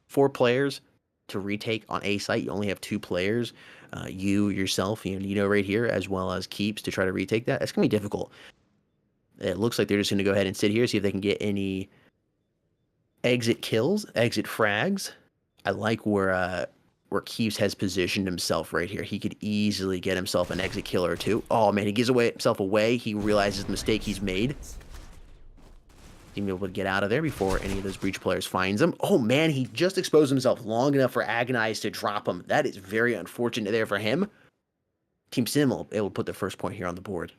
4 players to retake on A site. You only have 2 players. You yourself, Nito right here, as well as Keeps to try to retake that. It's going to be difficult. It looks like they're just going to go ahead and sit here, see if they can get any exit kills, exit frags. I like where Keeps has positioned himself right here. He could easily get himself an exit kill or 2. Oh, man, he gives himself away. He realizes the mistake he's made. Being able to get out of there before any of those breach players finds him. Oh, man, he just exposed himself long enough for Agonize to drop him. That is very unfortunate there for him. Team Seminole able to put their first point here on the board.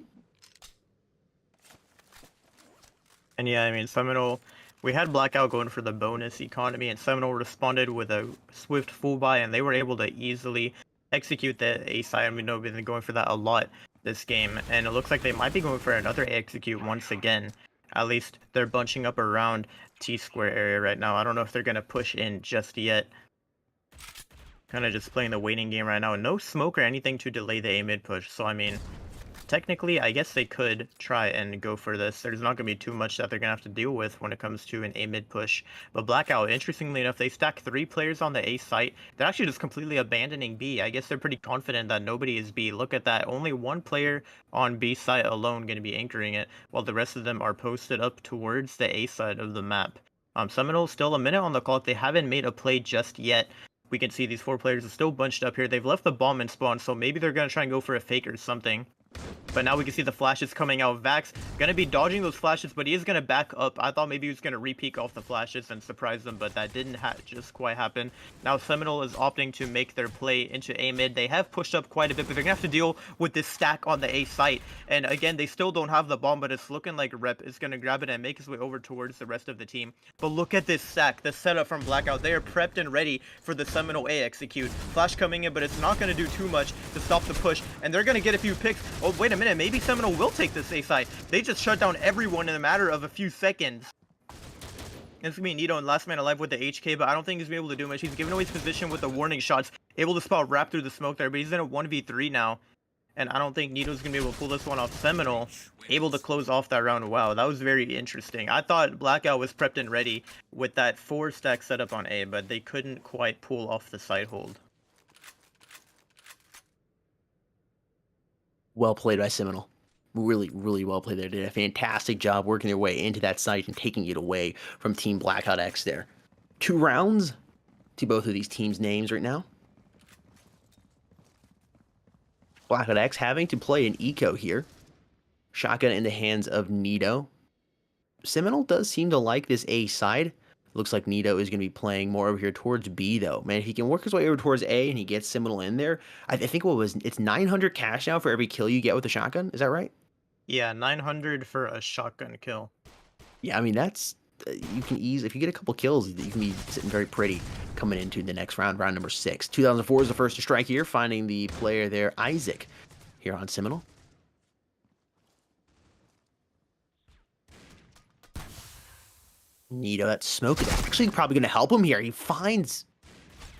And yeah, I mean, Seminole, we had Blackout going for the bonus economy, and Seminole responded with a swift full buy, and they were able to easily execute the A side. I mean, they've been going for that a lot this game, and it looks like they might be going for another execute once again. At least they're bunching up around T-square area right now. I don't know if they're going to push in just yet. Kind of just playing the waiting game right now. No smoke or anything to delay the A-mid push. So, I mean, technically, I guess they could try and go for this. There's not going to be too much that they're going to have to deal with when it comes to an A-mid push. But Blackout, interestingly enough, they stack 3 players on the A site. They're actually just completely abandoning B. I guess they're pretty confident that nobody is B. Look at that. Only 1 player on B site alone going to be anchoring it, while the rest of them are posted up towards the A side of the map. Seminole still a minute on the clock. They haven't made a play just yet. We can see these 4 players are still bunched up here. They've left the bomb in spawn, so maybe they're going to try and go for a fake or something. But now we can see the flashes coming out. Vax gonna be dodging those flashes, but he is gonna back up. I thought maybe he was gonna re-peek off the flashes and surprise them, but that didn't just quite happen. Now Seminal is opting to make their play into A mid. They have pushed up quite a bit, but they're gonna have to deal with this stack on the A site. And again, they still don't have the bomb, but it's looking like Rep is gonna grab it and make his way over towards the rest of the team. But look at this stack, the setup from Blackout. They are prepped and ready for the Seminal A execute. Flash coming in, but it's not gonna do too much to stop the push, and they're gonna get a few picks. Oh, wait a minute, maybe Seminal will take this A site. They just shut down everyone in a matter of a few seconds. It's gonna be Nito and last man alive with the HK, but I don't think he's gonna be able to do much. He's giving away his position with the warning shots, able to spot Wrap through the smoke there, but he's in a 1v3 now. And I don't think Nito's gonna be able to pull this one off. Seminal able to close off that round. Wow, that was very interesting. I thought Blackout was prepped and ready with that 4-stack setup on A, but they couldn't quite pull off the side hold. Well played by Seminal. Really, really well played there. Did a fantastic job working their way into that site and taking it away from Team BLACKOUTX there. 2 rounds to both of these teams' names right now. BLACKOUTX having to play an eco here. Shotgun in the hands of Nito. Seminal does seem to like this A side. Looks like Nito is going to be playing more over here towards B, though. Man, if he can work his way over towards A and he gets Seminal in there, I think it's 900 cash now for every kill you get with a shotgun. Is that right? Yeah, 900 for a shotgun kill. Yeah, I mean, that's... you can if you get a couple kills, you can be sitting very pretty coming into the next round, round number 6. 2004 is the first to strike here, finding the player there, Isaac, here on Seminal. Nito, that smoke is actually probably going to help him here. He finds...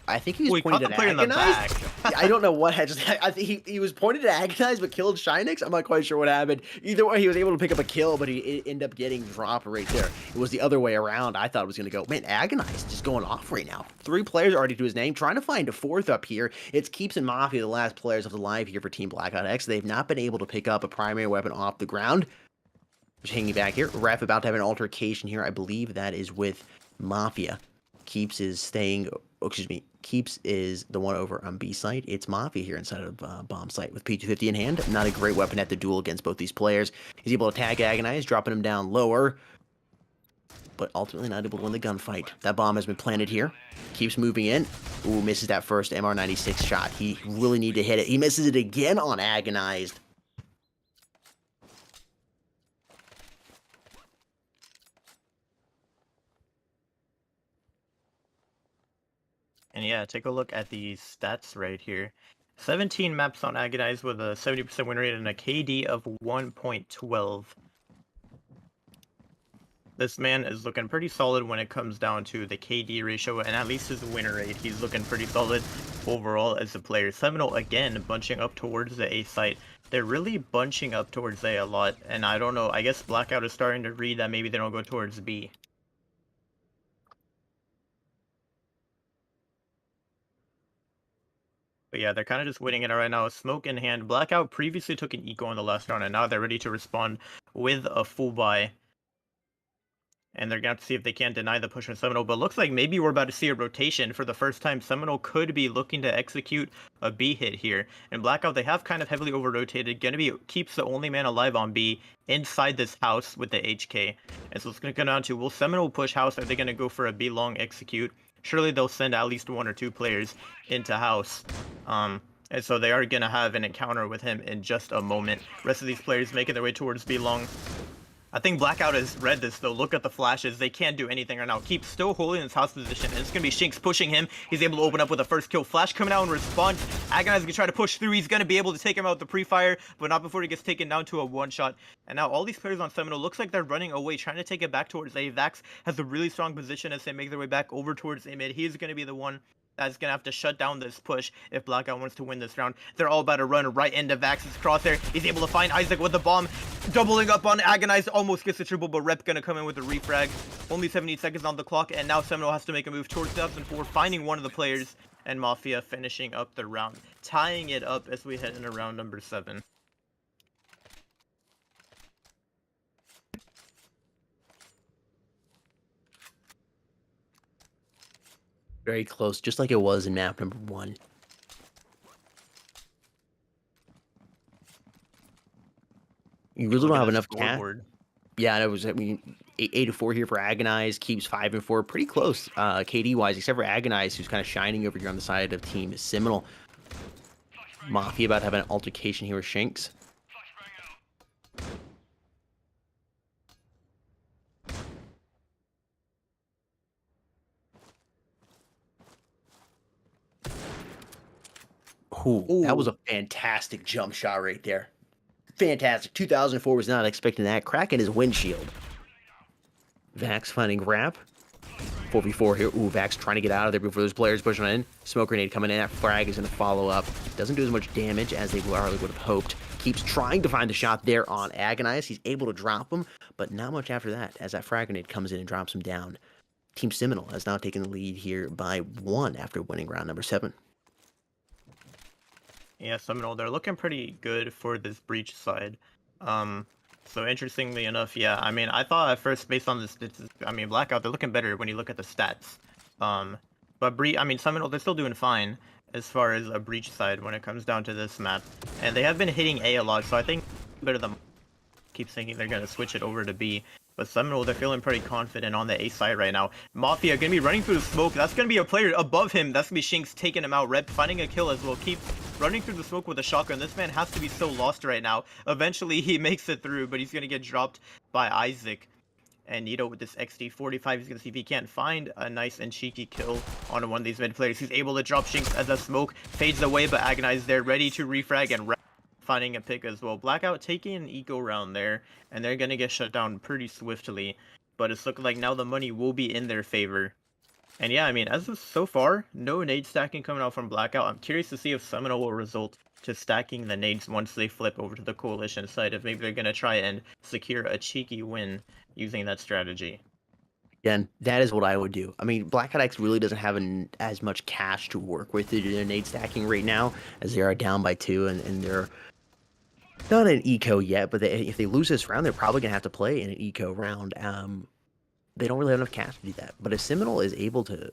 I think he was pointed at Agonize. I don't know what had just... I think he was pointed at Agonize but killed Shinix. I'm not quite sure what happened. Either way, he was able to pick up a kill, but he ended up getting dropped right there. It was the other way around. I thought it was going to go... Man, Agonize just going off right now. 3 players already to his name. Trying to find a 4th up here. It's Keeps and Mafia, the last players of the live here for Team BLACKOUTX. They've not been able to pick up a primary weapon off the ground. Just hanging back here. Ref about to have an altercation here. I believe that is with Mafia. Keeps is staying... Oh, excuse me. Keeps is the one over on B site. It's Mafia here inside of bomb site with P250 in hand. Not a great weapon at the duel against both these players. He's able to tag Agonize, dropping him down lower, but ultimately not able to win the gunfight. That bomb has been planted here. Keeps moving in. Ooh, misses that first MR96 shot. He really need to hit it. He misses it again on Agonized. And yeah, take a look at the stats right here. 17 maps on Agonize with a 70% win rate and a KD of 1.12. This man is looking pretty solid when it comes down to the KD ratio, and at least his win rate, he's looking pretty solid overall as a player. Seminal, again, bunching up towards the A site. They're really bunching up towards A a lot, and I don't know, I guess Blackout is starting to read that maybe they don't go towards B. But yeah, they're kind of just waiting it out right now. Smoke in hand. Blackout previously took an eco in the last round, and now they're ready to respond with a full buy. And they're going to have to see if they can't deny the push on Seminal. But looks like maybe we're about to see a rotation. For the first time, Seminal could be looking to execute a B hit here. And Blackout, they have kind of heavily over-rotated. Going to be Keeps the only man alive on B inside this house with the HK. And so it's going to come down to, will Seminal push house? Are they going to go for a B long execute? Surely they'll send at least 1 or 2 players into house. And so they are going to have an encounter with him in just a moment. Rest of these players making their way towards B long. I think Blackout has read this though. Look at the flashes. They can't do anything right now. Keeps still holding his house position. And it's going to be Shinx pushing him. He's able to open up with a first kill. Flash coming out in response. Agonize going to try to push through. He's going to be able to take him out with the pre-fire, but not before he gets taken down to a one-shot. And now all these players on Seminal looks like they're running away, trying to take it back towards A. Vax has a really strong position as they make their way back over towards A mid. He's going to be the one that's going to have to shut down this push if Blackout wants to win this round. They're all about to run right into Vax's crosshair. He's able to find Isaac with the bomb. Doubling up on Agonize. Almost gets the triple, but Rep going to come in with a refrag. Only 17 seconds on the clock, and now Seminal has to make a move towards 2004, finding one of the players, and Mafia finishing up the round, tying it up as we head into round number 7. Very close, just like it was in map number 1. You Take a really look don't at have the enough cat. scoreboard. Yeah, and it was, I mean, 8-4 here for Agonize, keeps 5-4, pretty close KD wise, except for Agonize, who's kind of shining over here on the side of Team Seminal. Mafia about to have an altercation here with Shanks. Ooh, that was Ooh. a fantastic jump shot right there. Fantastic. 2004 was not expecting that. Cracking his windshield. Vax finding Rap. 4v4 here. Ooh, Vax trying to get out of there before those players pushing in. Smoke grenade coming in. That frag is going to follow up. Doesn't do as much damage as they would have hoped. Keeps trying to find the shot there on Agonize. He's able to drop him, but not much after that as that frag grenade comes in and drops him down. Team Seminole has now taken the lead here by 1 after winning round number 7. Yeah, Seminole, they're looking pretty good for this breach side. So interestingly enough, yeah, I mean, I thought at first, based on this, I mean, Blackout, they're looking better when you look at the stats. But I mean, Seminole, they're still doing fine as far as a breach side when it comes down to this map. And they have been hitting A a lot, so I think better than keep thinking they're going to switch it over to B. But Seminole, they're feeling pretty confident on the A side right now. Mafia going to be running through the smoke. That's going to be a player above him. That's going to be Shinx taking him out. Rep finding a kill as well. Keep running through the smoke with a shotgun. This man has to be so lost right now. Eventually, he makes it through, but he's going to get dropped by Isaac. And Nito with this XD45, he's going to see if he can't find a nice and cheeky kill on one of these mid players. He's able to drop Shinx as the smoke fades away, but Agonize there, ready to refrag and finding a pick as well. Blackout taking an eco round there, and they're going to get shut down pretty swiftly. But it's looking like now the money will be in their favor. And yeah, I mean, as of so far, no nade stacking coming out from Blackout. I'm curious to see if Seminole will result to stacking the nades once they flip over to the Coalition side, if maybe they're going to try and secure a cheeky win using that strategy. Again, that is what I would do. I mean, BLACKOUTX really doesn't have as much cash to work with to do their nade stacking right now, as they are down by 2, and they're not an eco yet, but if they lose this round, they're probably going to have to play in an eco round. They don't really have enough cash to do that. But if Seminole is able to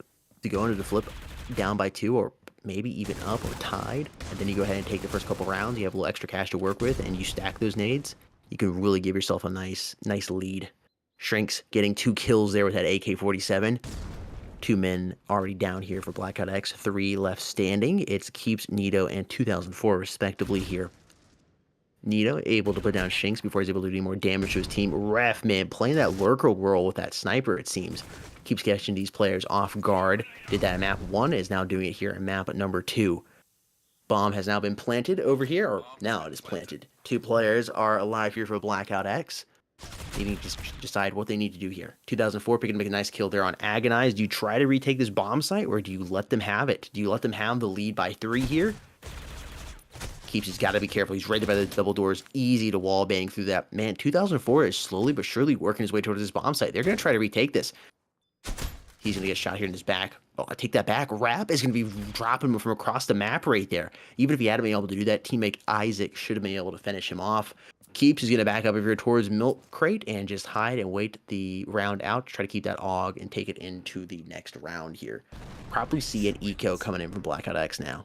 go into the flip down by 2, or maybe even up or tied, and then you go ahead and take the first couple rounds, you have a little extra cash to work with, and you stack those nades, you can really give yourself a nice lead. Shrinks getting 2 kills there with that AK-47. 2 men already down here for BLACKOUTX. 3 left standing. It's Keeps, Nito, and 2004 respectively here. Nito able to put down Shinx before he's able to do more damage to his team. Ref, man, playing that lurker role with that sniper, it seems. Keeps catching these players off guard. Did that in map 1, is now doing it here in map number 2. Bomb has now been planted over here, or now it is planted. 2 players are alive here for BLACKOUTX. Needing to just decide what they need to do here. 2004 picking to make a nice kill there on Agonize. Do you try to retake this bomb site, or do you let them have it? Do you let them have the lead by 3 here? Keeps, he's got to be careful. He's right by the double doors. Easy to wall bang through that. Man, 2004 is slowly but surely working his way towards this bomb site. They're going to try to retake this. He's going to get shot here in his back. Oh, I take that back. Rap is going to be dropping him from across the map right there. Even if he hadn't been able to do that, teammate Isaac should have been able to finish him off. Keeps is going to back up over here towards Milk Crate and just hide and wait the round out to try to keep that AUG and take it into the next round here. Probably see an eco coming in from BLACKOUTX now.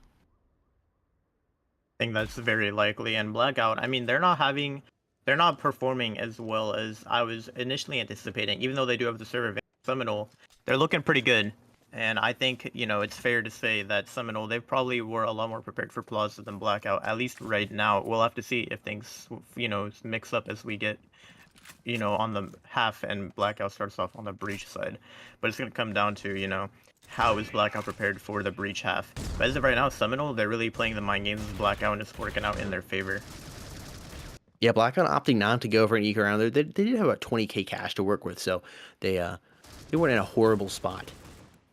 I think that's very likely. And Blackout, I mean, they're not performing as well as I was initially anticipating. Even though they do have the server advantage, Seminole, they're looking pretty good. And I think, you know, it's fair to say that Seminole, they probably were a lot more prepared for Plaza than Blackout, at least right now. We'll have to see if things, you know, mix up as we get, you know, on the half and Blackout starts off on the breach side. But it's going to come down to, you know, how is Blackout prepared for the breach half. But as of right now, Seminole, they're really playing the mind games with Blackout, and it's working out in their favor. Yeah, Blackout opting not to go for an eco round. They did have about 20k cash to work with, so they weren't in a horrible spot.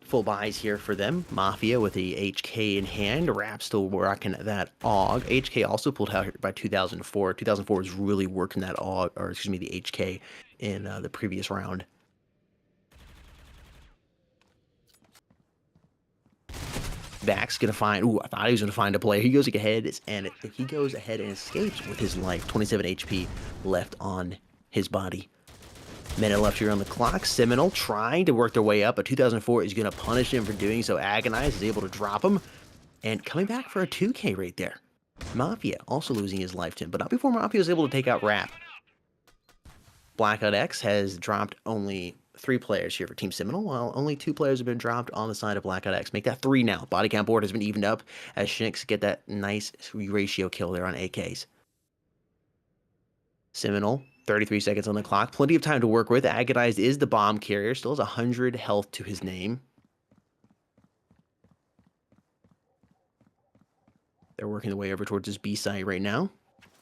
Full buys here for them. Mafia with the HK in hand. Rap still rocking that AUG. HK also pulled out by 2004. 2004 was really working that AUG, or excuse me, the HK in the previous round. Vax gonna find. Ooh, I thought he was gonna find a player. He goes ahead, and he goes ahead and escapes with his life. 27 HP left on his body. Minute left here on the clock. Seminole trying to work their way up, but 2004 is gonna punish him for doing so. Agonize is able to drop him, and coming back for a 2K right there. Mafia also losing his life to him, but not before Mafia was able to take out Rap. BLACKOUTX has dropped only 3 players here for Team Seminole, while only 2 players have been dropped on the side of BLACKOUTX. Make that 3 now. Body count board has been evened up as Shinx get that nice ratio kill there on AKs. Seminole, 33 seconds on the clock. Plenty of time to work with. Agonized is the bomb carrier. Still has 100 health to his name. They're working their way over towards this B site right now.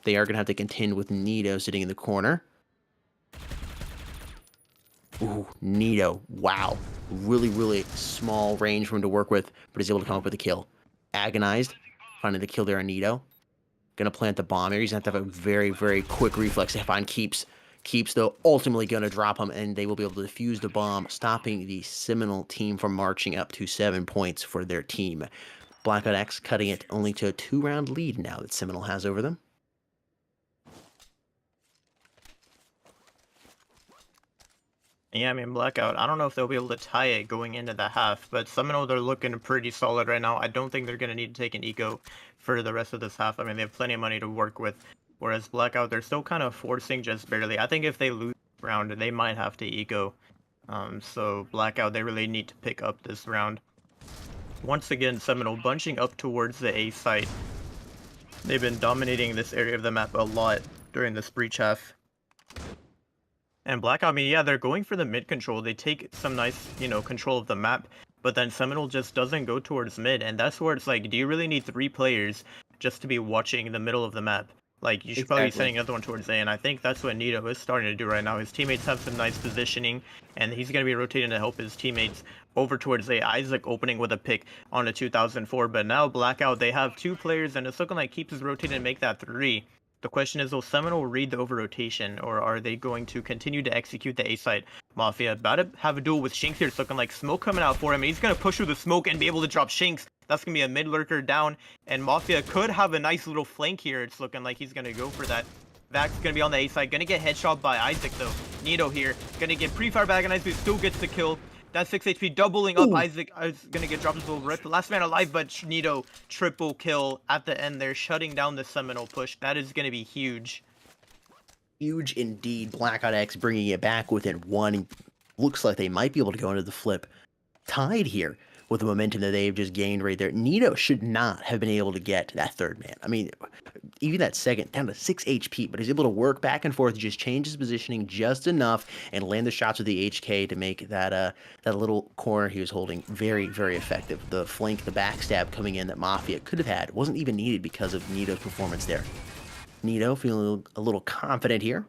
They are going to have to contend with Nito sitting in the corner. Ooh, Nito. Wow. Really, really small range for him to work with, but he's able to come up with a kill. Agonized, finding the kill there on Nito. Gonna plant the bomb here. He's gonna have to have a very, very quick reflex to find Keeps. Keeps, though, ultimately gonna drop him, and they will be able to defuse the bomb, stopping the Seminole team from marching up to 7 points for their team. BLACKOUTX cutting it only to a 2-round lead now that Seminole has over them. Yeah, I mean, Blackout, I don't know if they'll be able to tie it going into the half, but Seminole, they're looking pretty solid right now. I don't think they're going to need to take an eco for the rest of this half. I mean, they have plenty of money to work with, whereas Blackout, they're still kind of forcing just barely. I think if they lose this round, they might have to eco. So Blackout, they really need to pick up this round. Once again, Seminole bunching up towards the A site. They've been dominating this area of the map a lot during this breach half. And Blackout, I mean, yeah, they're going for the mid control. They take some nice, control of the map, but then Seminole just doesn't go towards mid, and that's where it's like, do you really need 3 players just to be watching the middle of the map? Like, you should probably be sending another one towards A, and I think that's what Nito is starting to do right now. His teammates have some nice positioning, and he's going to be rotating to help his teammates over towards A. Isaac opening with a pick on a 2004, but now Blackout, they have 2 players, and it's looking like Keeps is rotating to make that 3. The question is, will Seminole read the over-rotation, or are they going to continue to execute the A-side? Mafia about to have a duel with Shinx here. It's looking like smoke coming out for him. He's going to push through the smoke and be able to drop Shinx. That's going to be a mid-lurker down, and Mafia could have a nice little flank here. It's looking like he's going to go for that. Vax going to be on the A-side. Going to get headshot by Isaac, though. Nito here. Going to get pre-fire agonized, but still gets the kill. That's 6 HP, doubling up. Ooh. Isaac is going to get dropped as well. Rip. Last man alive, but Nito, triple kill at the end there, shutting down the Seminole push. That is going to be huge. Huge indeed. BLACKOUTX bringing it back within 1. Looks like they might be able to go into the flip tied here with the momentum that they've just gained right there. Nito should not have been able to get that 3rd man. I mean, even that 2nd, down to 6 HP, but he's able to work back and forth, just change his positioning just enough and land the shots with the HK to make that little corner he was holding very, very effective. The flank, the backstab coming in that Mafia could have had wasn't even needed because of Nito's performance there. Nito feeling a little confident here.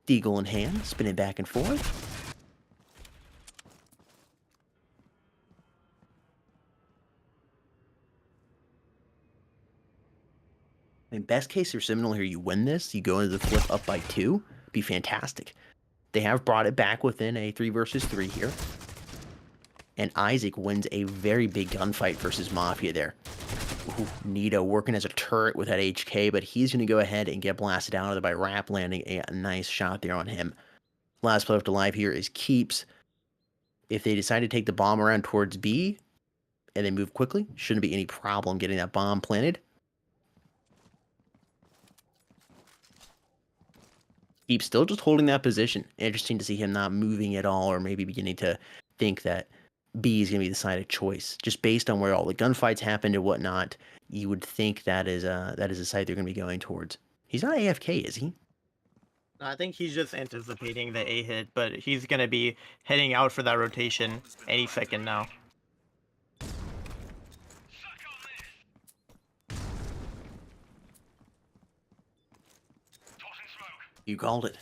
Deagle in hand, spinning back and forth. In best case for Seminole here, you win this, you go into the flip up by 2, be fantastic. They have brought it back within a 3 versus 3 here. And Isaac wins a very big gunfight versus Mafia there. Ooh, Nito working as a turret with that HK, but he's going to go ahead and get blasted out of there by Rap landing a nice shot there on him. Last player left alive here is Keeps. If they decide to take the bomb around towards B, and they move quickly, shouldn't be any problem getting that bomb planted. Keeps still just holding that position. Interesting to see him not moving at all, or maybe beginning to think that B is going to be the side of choice. Just based on where all the gunfights happened and whatnot, you would think that is a site they're going to be going towards. He's not AFK, is he? I think he's just anticipating the A hit, but he's going to be heading out for that rotation any second now. You called it.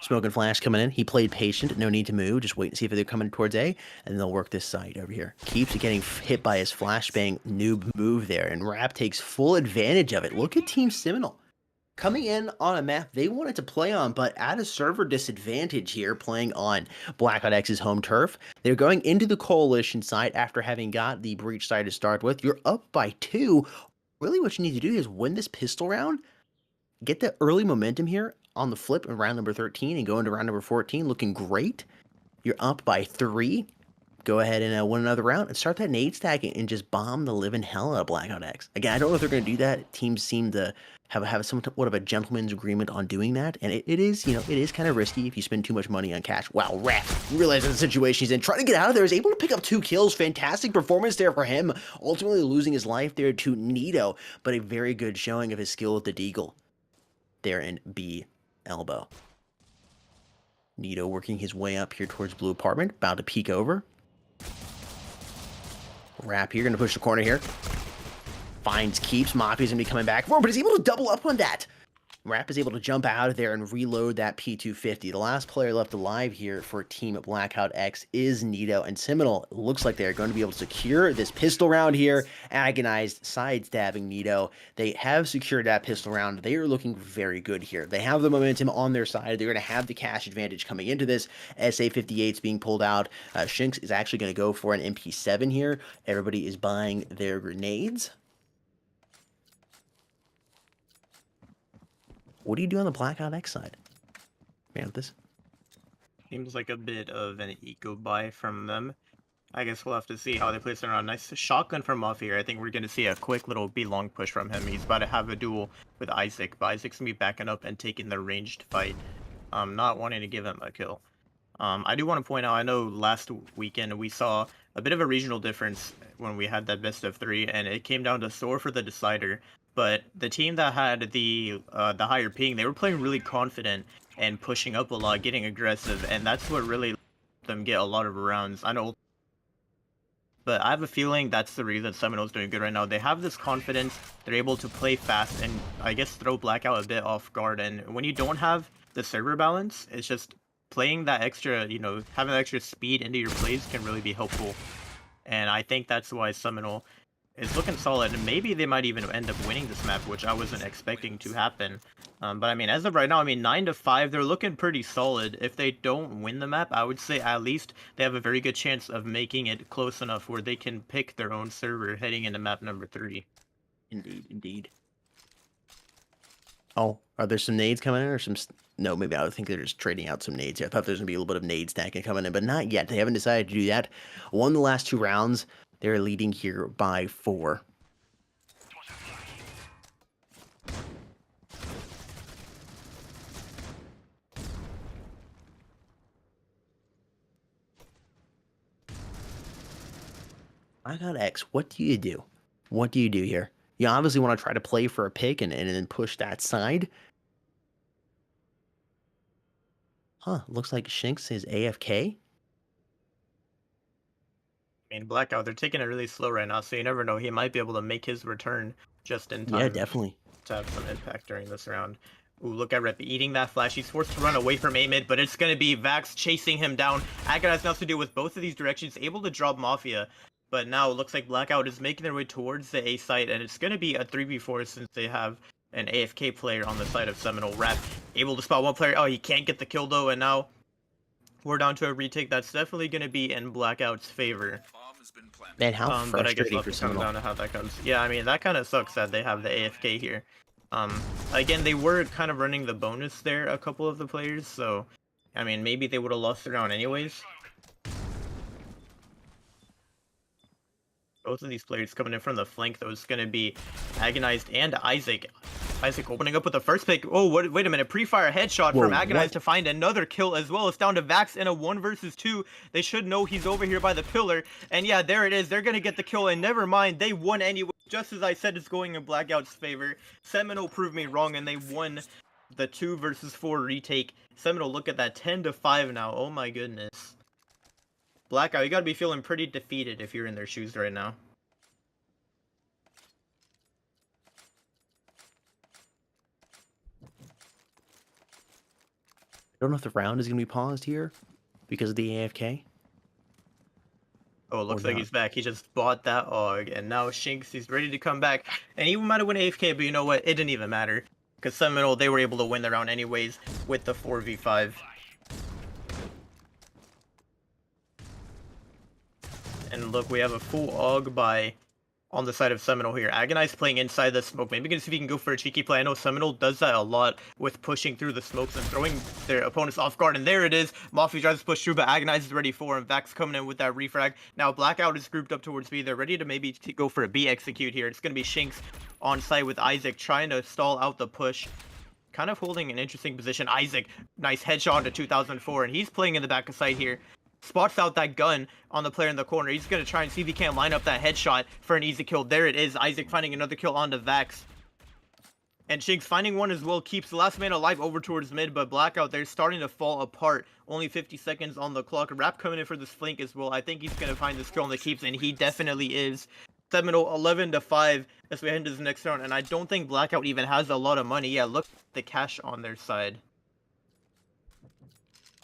Smoke and Flash coming in. He played patient. No need to move. Just wait and see if they're coming towards A, and then they'll work this side over here. Keeps getting hit by his flashbang noob move there, and Rap takes full advantage of it. Look at Team Seminole. Coming in on a map they wanted to play on, but at a server disadvantage here, playing on BLACKOUTX's home turf. They're going into the Coalition side after having got the Breach side to start with. You're up by 2. Really what you need to do is win this pistol round, get the early momentum here on the flip in round number 13 and go into round number 14 looking great. You're up by 3. go ahead and win another round and start that nade stacking and just bomb the living hell out of BLACKOUTX. Again, I don't know if they're going to do that. Teams seem to have somewhat of a gentleman's agreement on doing that, and it is, it is kind of risky if you spend too much money on cash. Wow, Rap realizing the situation he's in, trying to get out of there, is able to pick up 2 kills. Fantastic performance there for him, ultimately losing his life there to Nito, but a very good showing of his skill with the Deagle there in B elbow. Nito working his way up here towards blue apartment, about to peek over. Rap here, gonna push the corner here. Finds Keeps. Mafia's gonna be coming back for him, but he's able to double up on that. Rap is able to jump out of there and reload that P250. The last player left alive here for Team BLACKOUTX is Nito, and Seminal looks like they're going to be able to secure this pistol round here. Agonized sidestabbing Nito. They have secured that pistol round. They are looking very good here. They have the momentum on their side. They're going to have the cash advantage coming into this. SA-58's being pulled out. Shinx is actually going to go for an MP7 here. Everybody is buying their grenades. What do you do on the BLACKOUTX side? Man, this seems like a bit of an eco buy from them. I guess we'll have to see how they place it on. Nice shotgun from Mafia. I think we're going to see a quick little B long push from him. He's about to have a duel with Isaac, but Isaac's going to be backing up and taking the ranged fight, not wanting to give him a kill. I do want to point out, I know last weekend we saw a bit of a regional difference when we had that best of 3, and it came down to sore for the decider. But the team that had the higher ping, they were playing really confident and pushing up a lot, getting aggressive, and that's what really let them get a lot of rounds. I know, but I have a feeling that's the reason Seminal's doing good right now. They have this confidence, they're able to play fast, and I guess throw Blackout a bit off guard. And when you don't have the server balance, it's just playing that extra, having that extra speed into your plays can really be helpful. And I think that's why Seminal is looking solid, and maybe they might even end up winning this map, which I wasn't expecting to happen. But I mean, as of right now, 9-5, they're looking pretty solid. If they don't win the map, I would say at least they have a very good chance of making it close enough where they can pick their own server heading into map number 3. Indeed, indeed. Oh, are there some nades coming in, or some? No, maybe I would think they're just trading out some nades here. I thought there was gonna be a little bit of nade stacking coming in, but not yet. They haven't decided to do that. Won the last 2 rounds. They're leading here by 4. BLACKOUTX, what do you do? What do you do here? You obviously want to try to play for a pick and then push that side. Huh, looks like Shinx is AFK. Blackout, they're taking it really slow right now, so you never know. He might be able to make his return just in time. Yeah, definitely. To have some impact during this round. Ooh, look at Rep eating that flash. He's forced to run away from A-mid, but it's going to be Vax chasing him down. Agonized now to deal with both of these directions, able to drop Mafia. But now it looks like Blackout is making their way towards the A site, and it's going to be a 3v4 since they have an AFK player on the side of Seminal. Rap able to spot one player. Oh, he can't get the kill though, and now we're down to a retake. That's definitely going to be in Blackout's favor. Man, how but I guess frustrating for come Seminal. down to how that comes. Yeah, that kind of sucks that they have the AFK here. Again, they were kind of running the bonus there, a couple of the players, so maybe they would have lost the round anyways. Both of these players coming in from the flank, though, is going to be Agonized and Isaac. Isaac opening up with the first pick. Oh, wait a minute. Pre-fire headshot from Agonized to find another kill as well. It's down to Vax in a 1 versus 2. They should know he's over here by the pillar. And yeah, there it is. They're going to get the kill. And never mind, they won anyway. Just as I said, it's going in Blackout's favor. Seminal proved me wrong, and they won the 2 versus 4 retake. Seminal, look at that. 10-5 now. Oh my goodness. Blackout, you got to be feeling pretty defeated if you're in their shoes right now. I don't know if the round is going to be paused here because of the AFK. Oh, it looks like he's back. He just bought that AUG, and now Shinx, he's ready to come back. And he might have won AFK, but you know what? It didn't even matter. Because Seminal, they were able to win the round anyways with the 4v5. And look, we have a full AUG by on the side of Seminole here. Agonize playing inside the smoke. Maybe gonna see if he can go for a cheeky play. I know Seminole does that a lot with pushing through the smokes and throwing their opponents off guard. And there it is. Mafia tries to push through, but Agonize is ready for him. Vax coming in with that refrag. Now Blackout is grouped up towards B. They're ready to maybe go for a B execute here. It's gonna be Shinx on site with Isaac trying to stall out the push. Kind of holding an interesting position. Isaac, nice headshot into 2004, and he's playing in the back of sight here. Spots out that gun on the player in the corner. He's going to try and see if he can't line up that headshot for an easy kill. There it is. Isaac finding another kill onto Vax. And Shinx finding one as well. Keeps the last man alive over towards mid, but Blackout, they're starting to fall apart. Only 50 seconds on the clock. Rap coming in for this flank as well. I think he's going to find this kill on the Keeps, and he definitely is. Seminole 11-5 as we head into this next round. And I don't think Blackout even has a lot of money. Yeah, look at the cash on their side.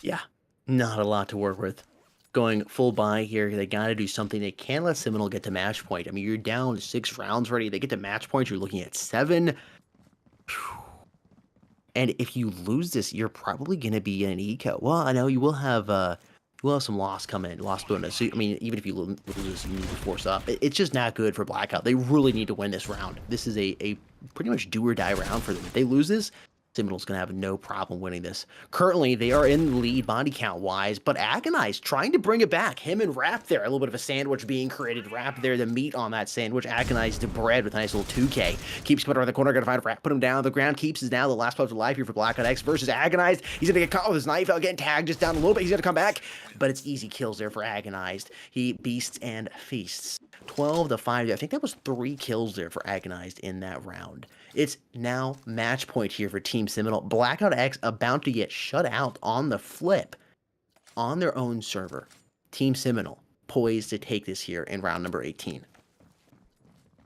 Yeah, not a lot to work with. Going full buy here. They got to do something. They can't let Seminole get to match point. I mean, you're down 6 rounds already. They get to match point. You're looking at 7. And if you lose this, you're probably going to be in an eco. Well, I know you will have some loss come in, loss bonus. So, I mean, even if you lose, you need to force up. It's just not good for Blackout. They really need to win this round. This is a pretty much do or die round for them. If they lose this, Seminole's going to have no problem winning this. Currently, they are in the lead body count-wise, but Agonize trying to bring it back. Him and Rap there. A little bit of a sandwich being created. Rap there, the meat on that sandwich. Agonize to bread with a nice little 2K. Keeps coming around the corner. Going to find Rap. Put him down on the ground. Keeps is now the last player alive here for BLACKOUTX versus Agonize. He's going to get caught with his knife out, getting tagged just down a little bit. He's going to come back, but it's easy kills there for Agonized. He beasts and feasts. 12-5. I think that was 3 kills there for Agonized in that round. It's now match point here for Team Seminole. BLACKOUTX about to get shut out on the flip on their own server. Team Seminole poised to take this here in round number 18.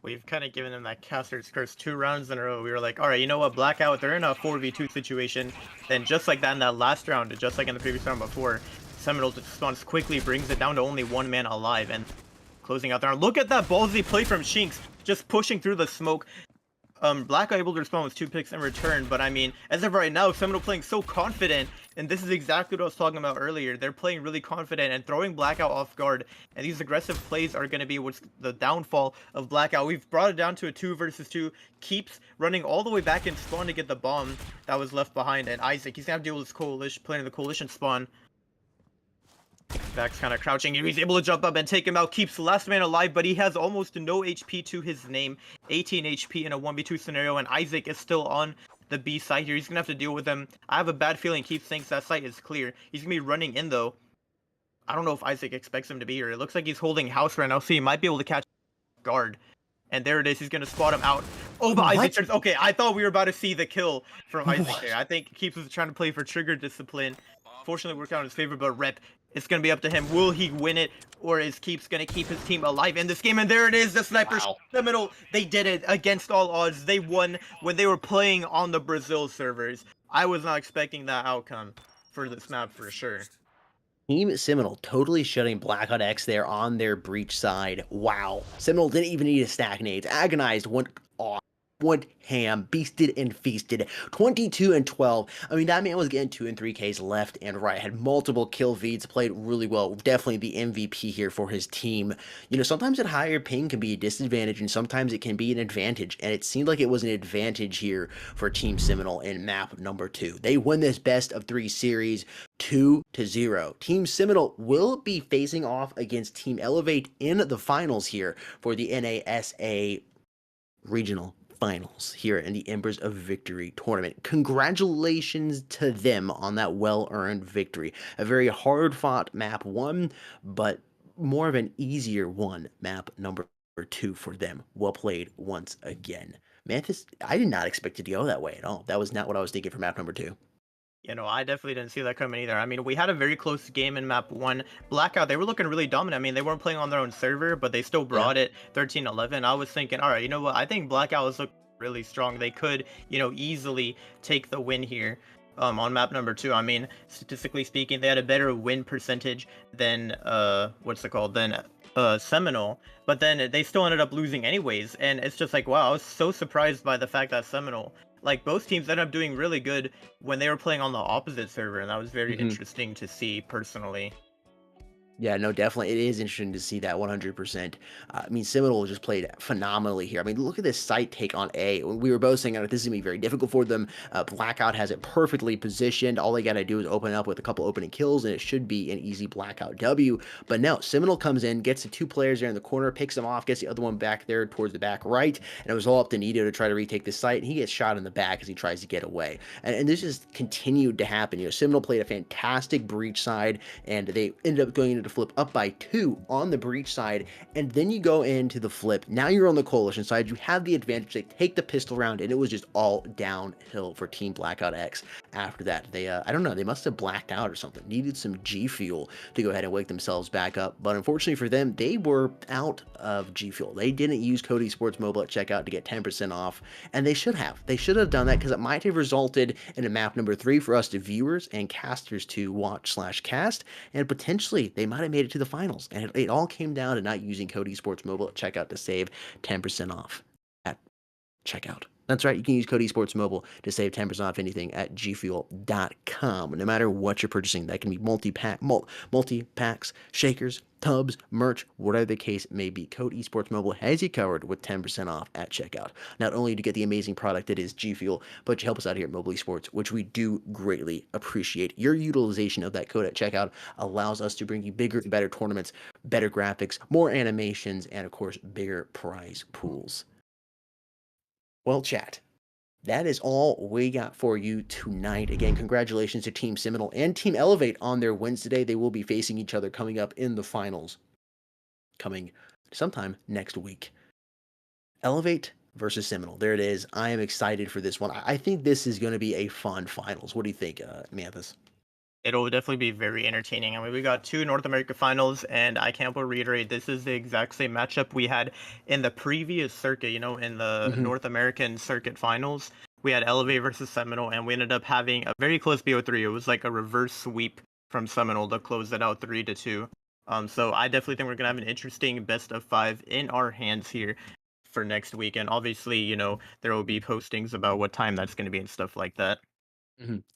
We've kind of given them that caster's curse 2 rounds in a row. We were like, all right, you know what, Blackout, they're in a 4v2 situation. Then just like that in that last round, just like in the previous round before, Seminole responds quickly, brings it down to only 1 man alive and closing out there. Look at that ballsy play from Shinx, just pushing through the smoke. Blackout able to respond with 2 picks in return, but I mean, as of right now, Seminole playing so confident, and this is exactly what I was talking about earlier. They're playing really confident and throwing Blackout off guard, and these aggressive plays are going to be what's the downfall of Blackout. We've brought it down to a 2 versus 2. Keeps running all the way back in spawn to get the bomb that was left behind, and Isaac, he's going to have to deal with this coalition, playing in the coalition spawn. Vax kind of crouching here. He's able to jump up and take him out. Keeps the last man alive, but he has almost no HP to his name. 18 HP in a 1v2 scenario, and Isaac is still on the B side here. He's going to have to deal with him. I have a bad feeling Keeps thinks that site is clear. He's going to be running in, though. I don't know if Isaac expects him to be here. It looks like he's holding house right now, so he might be able to catch guard. And there it is. He's going to spot him out. Oh, but Isaac turns... Okay, I thought we were about to see the kill from Isaac here. I think Keeps was trying to play for trigger discipline. Fortunately, worked out in his favor, but Rep, it's going to be up to him. Will he win it, or is Keeps going to keep his team alive in this game? And there it is, the sniper Seminole. They did it against all odds. They won when they were playing on the Brazil servers. I was not expecting that outcome for this map for sure. Team Seminole totally shutting BLACKOUTX there on their breach side. Wow. Seminole didn't even need a stack nades. Agonized went off. Went ham, beasted and feasted. 22-12. I mean, that man was getting 2 and 3Ks left and right. Had multiple kill feeds, played really well. Definitely the MVP here for his team. You know, sometimes at higher ping can be a disadvantage, and sometimes it can be an advantage. And it seemed like it was an advantage here for Team Seminole in map number 2. They win this best of 3 series 2-0. Team Seminole will be facing off against Team Elevate in the finals here for the NASA regional finals here in the Embers of Victory tournament. Congratulations to them on that well-earned victory. A very hard-fought map 1, but more of an easier one, map number 2 for them. Well played once again. Mantis, I did not expect it to go that way at all. That was not what I was thinking for map number 2. You know, I definitely didn't see that coming either. I mean, we had a very close game in map 1. Blackout, they were looking really dominant. I mean, they weren't playing on their own server, but they still brought it 13-11. I was thinking, all right, you know what? I think Blackout was looking really strong. They could, you know, easily take the win here on map number 2. I mean, statistically speaking, they had a better win percentage than, Seminole, but then they still ended up losing anyways. And it's just like, wow, I was so surprised by the fact that Seminole, like, both teams ended up doing really good when they were playing on the opposite server, and that was very interesting to see personally. Yeah, no, definitely. It is interesting to see that 100%. I mean, Seminole just played phenomenally here. I mean, look at this site take on A. We were both saying that this is going to be very difficult for them. Blackout has it perfectly positioned. All they got to do is open up with a couple opening kills, and it should be an easy Blackout W. But no, Seminole comes in, gets the two players there in the corner, picks them off, gets the other one back there towards the back right, and it was all up to Nito to try to retake this site, and he gets shot in the back as he tries to get away. And this just continued to happen. Seminole played a fantastic breach side, and they ended up going into the flip up by 2 on the breach side, and then you go into the flip. Now you're on the coalition side. You have the advantage. They take the pistol round, and it was just all downhill for Team BLACKOUTX after that. They, I don't know, they must have blacked out or something. Needed some G Fuel to go ahead and wake themselves back up, but unfortunately for them, they were out of G Fuel. They didn't use Cody Sports Mobile at checkout to get 10% off, and they should have. They should have done that because it might have resulted in a map number 3 for us to viewers and casters to watch/cast, and potentially they might have made it to the finals. And it all came down to not using Cody Sports Mobile at checkout to save 10% off at checkout. That's right, you can use Cody Sports Mobile to save 10% off anything at gfuel.com. No matter what you're purchasing, that can be multi-packs, shakers, tubs, merch, whatever the case may be. Code Esports Mobile has you covered with 10% off at checkout. Not only to get the amazing product that is G Fuel, but you help us out here at Mobile Esports, which we do greatly appreciate. Your utilization of that code at checkout allows us to bring you bigger and better tournaments, better graphics, more animations, and of course, bigger prize pools. Well, chat, that is all we got for you tonight. Again, congratulations to Team Seminole and Team Elevate on their wins today. They will be facing each other coming up in the finals, coming sometime next week. Elevate versus Seminole. There it is. I am excited for this one. I think this is going to be a fun finals. What do you think, Manthus? It'll definitely be very entertaining. I mean, we got 2 North America finals, and I can't but reiterate, this is the exact same matchup we had in the previous circuit, in the Hmm. North American circuit finals. We had Elevate versus Seminole, and we ended up having a very close BO3. It was like a reverse sweep from Seminole to close it out 3-2. So I definitely think we're gonna have an interesting best of 5 in our hands here for next week. And obviously, there will be postings about what time that's gonna be and stuff like that.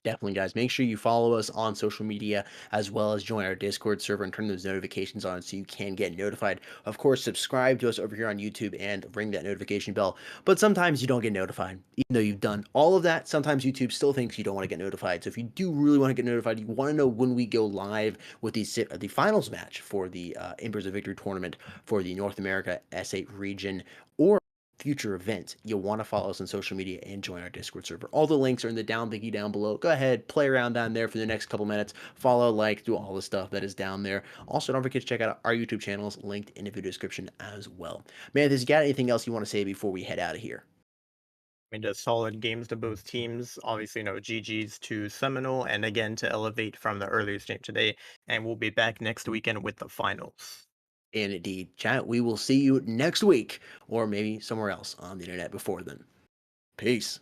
Definitely, guys. Make sure you follow us on social media as well as join our Discord server and turn those notifications on so you can get notified. Of course, subscribe to us over here on YouTube and ring that notification bell. But sometimes you don't get notified. Even though you've done all of that, sometimes YouTube still thinks you don't want to get notified. So if you do really want to get notified, you want to know when we go live with the finals match for the Embers of Victory tournament for the North America S8 region, or future events, you'll want to follow us on social media and join our Discord server. All the links are in the down thingy down below. Go ahead, play around down there for the next couple minutes. Follow, like, do all the stuff that is down there. Also, don't forget to check out our YouTube channels linked in the video description as well. Man, has you got anything else you want to say before we head out of here? I mean, just solid games to both teams. Obviously, no GG's to Seminole, and again to Elevate from the earlier game today. And we'll be back next weekend with the finals. And indeed, chat, we will see you next week or maybe somewhere else on the internet before then. Peace.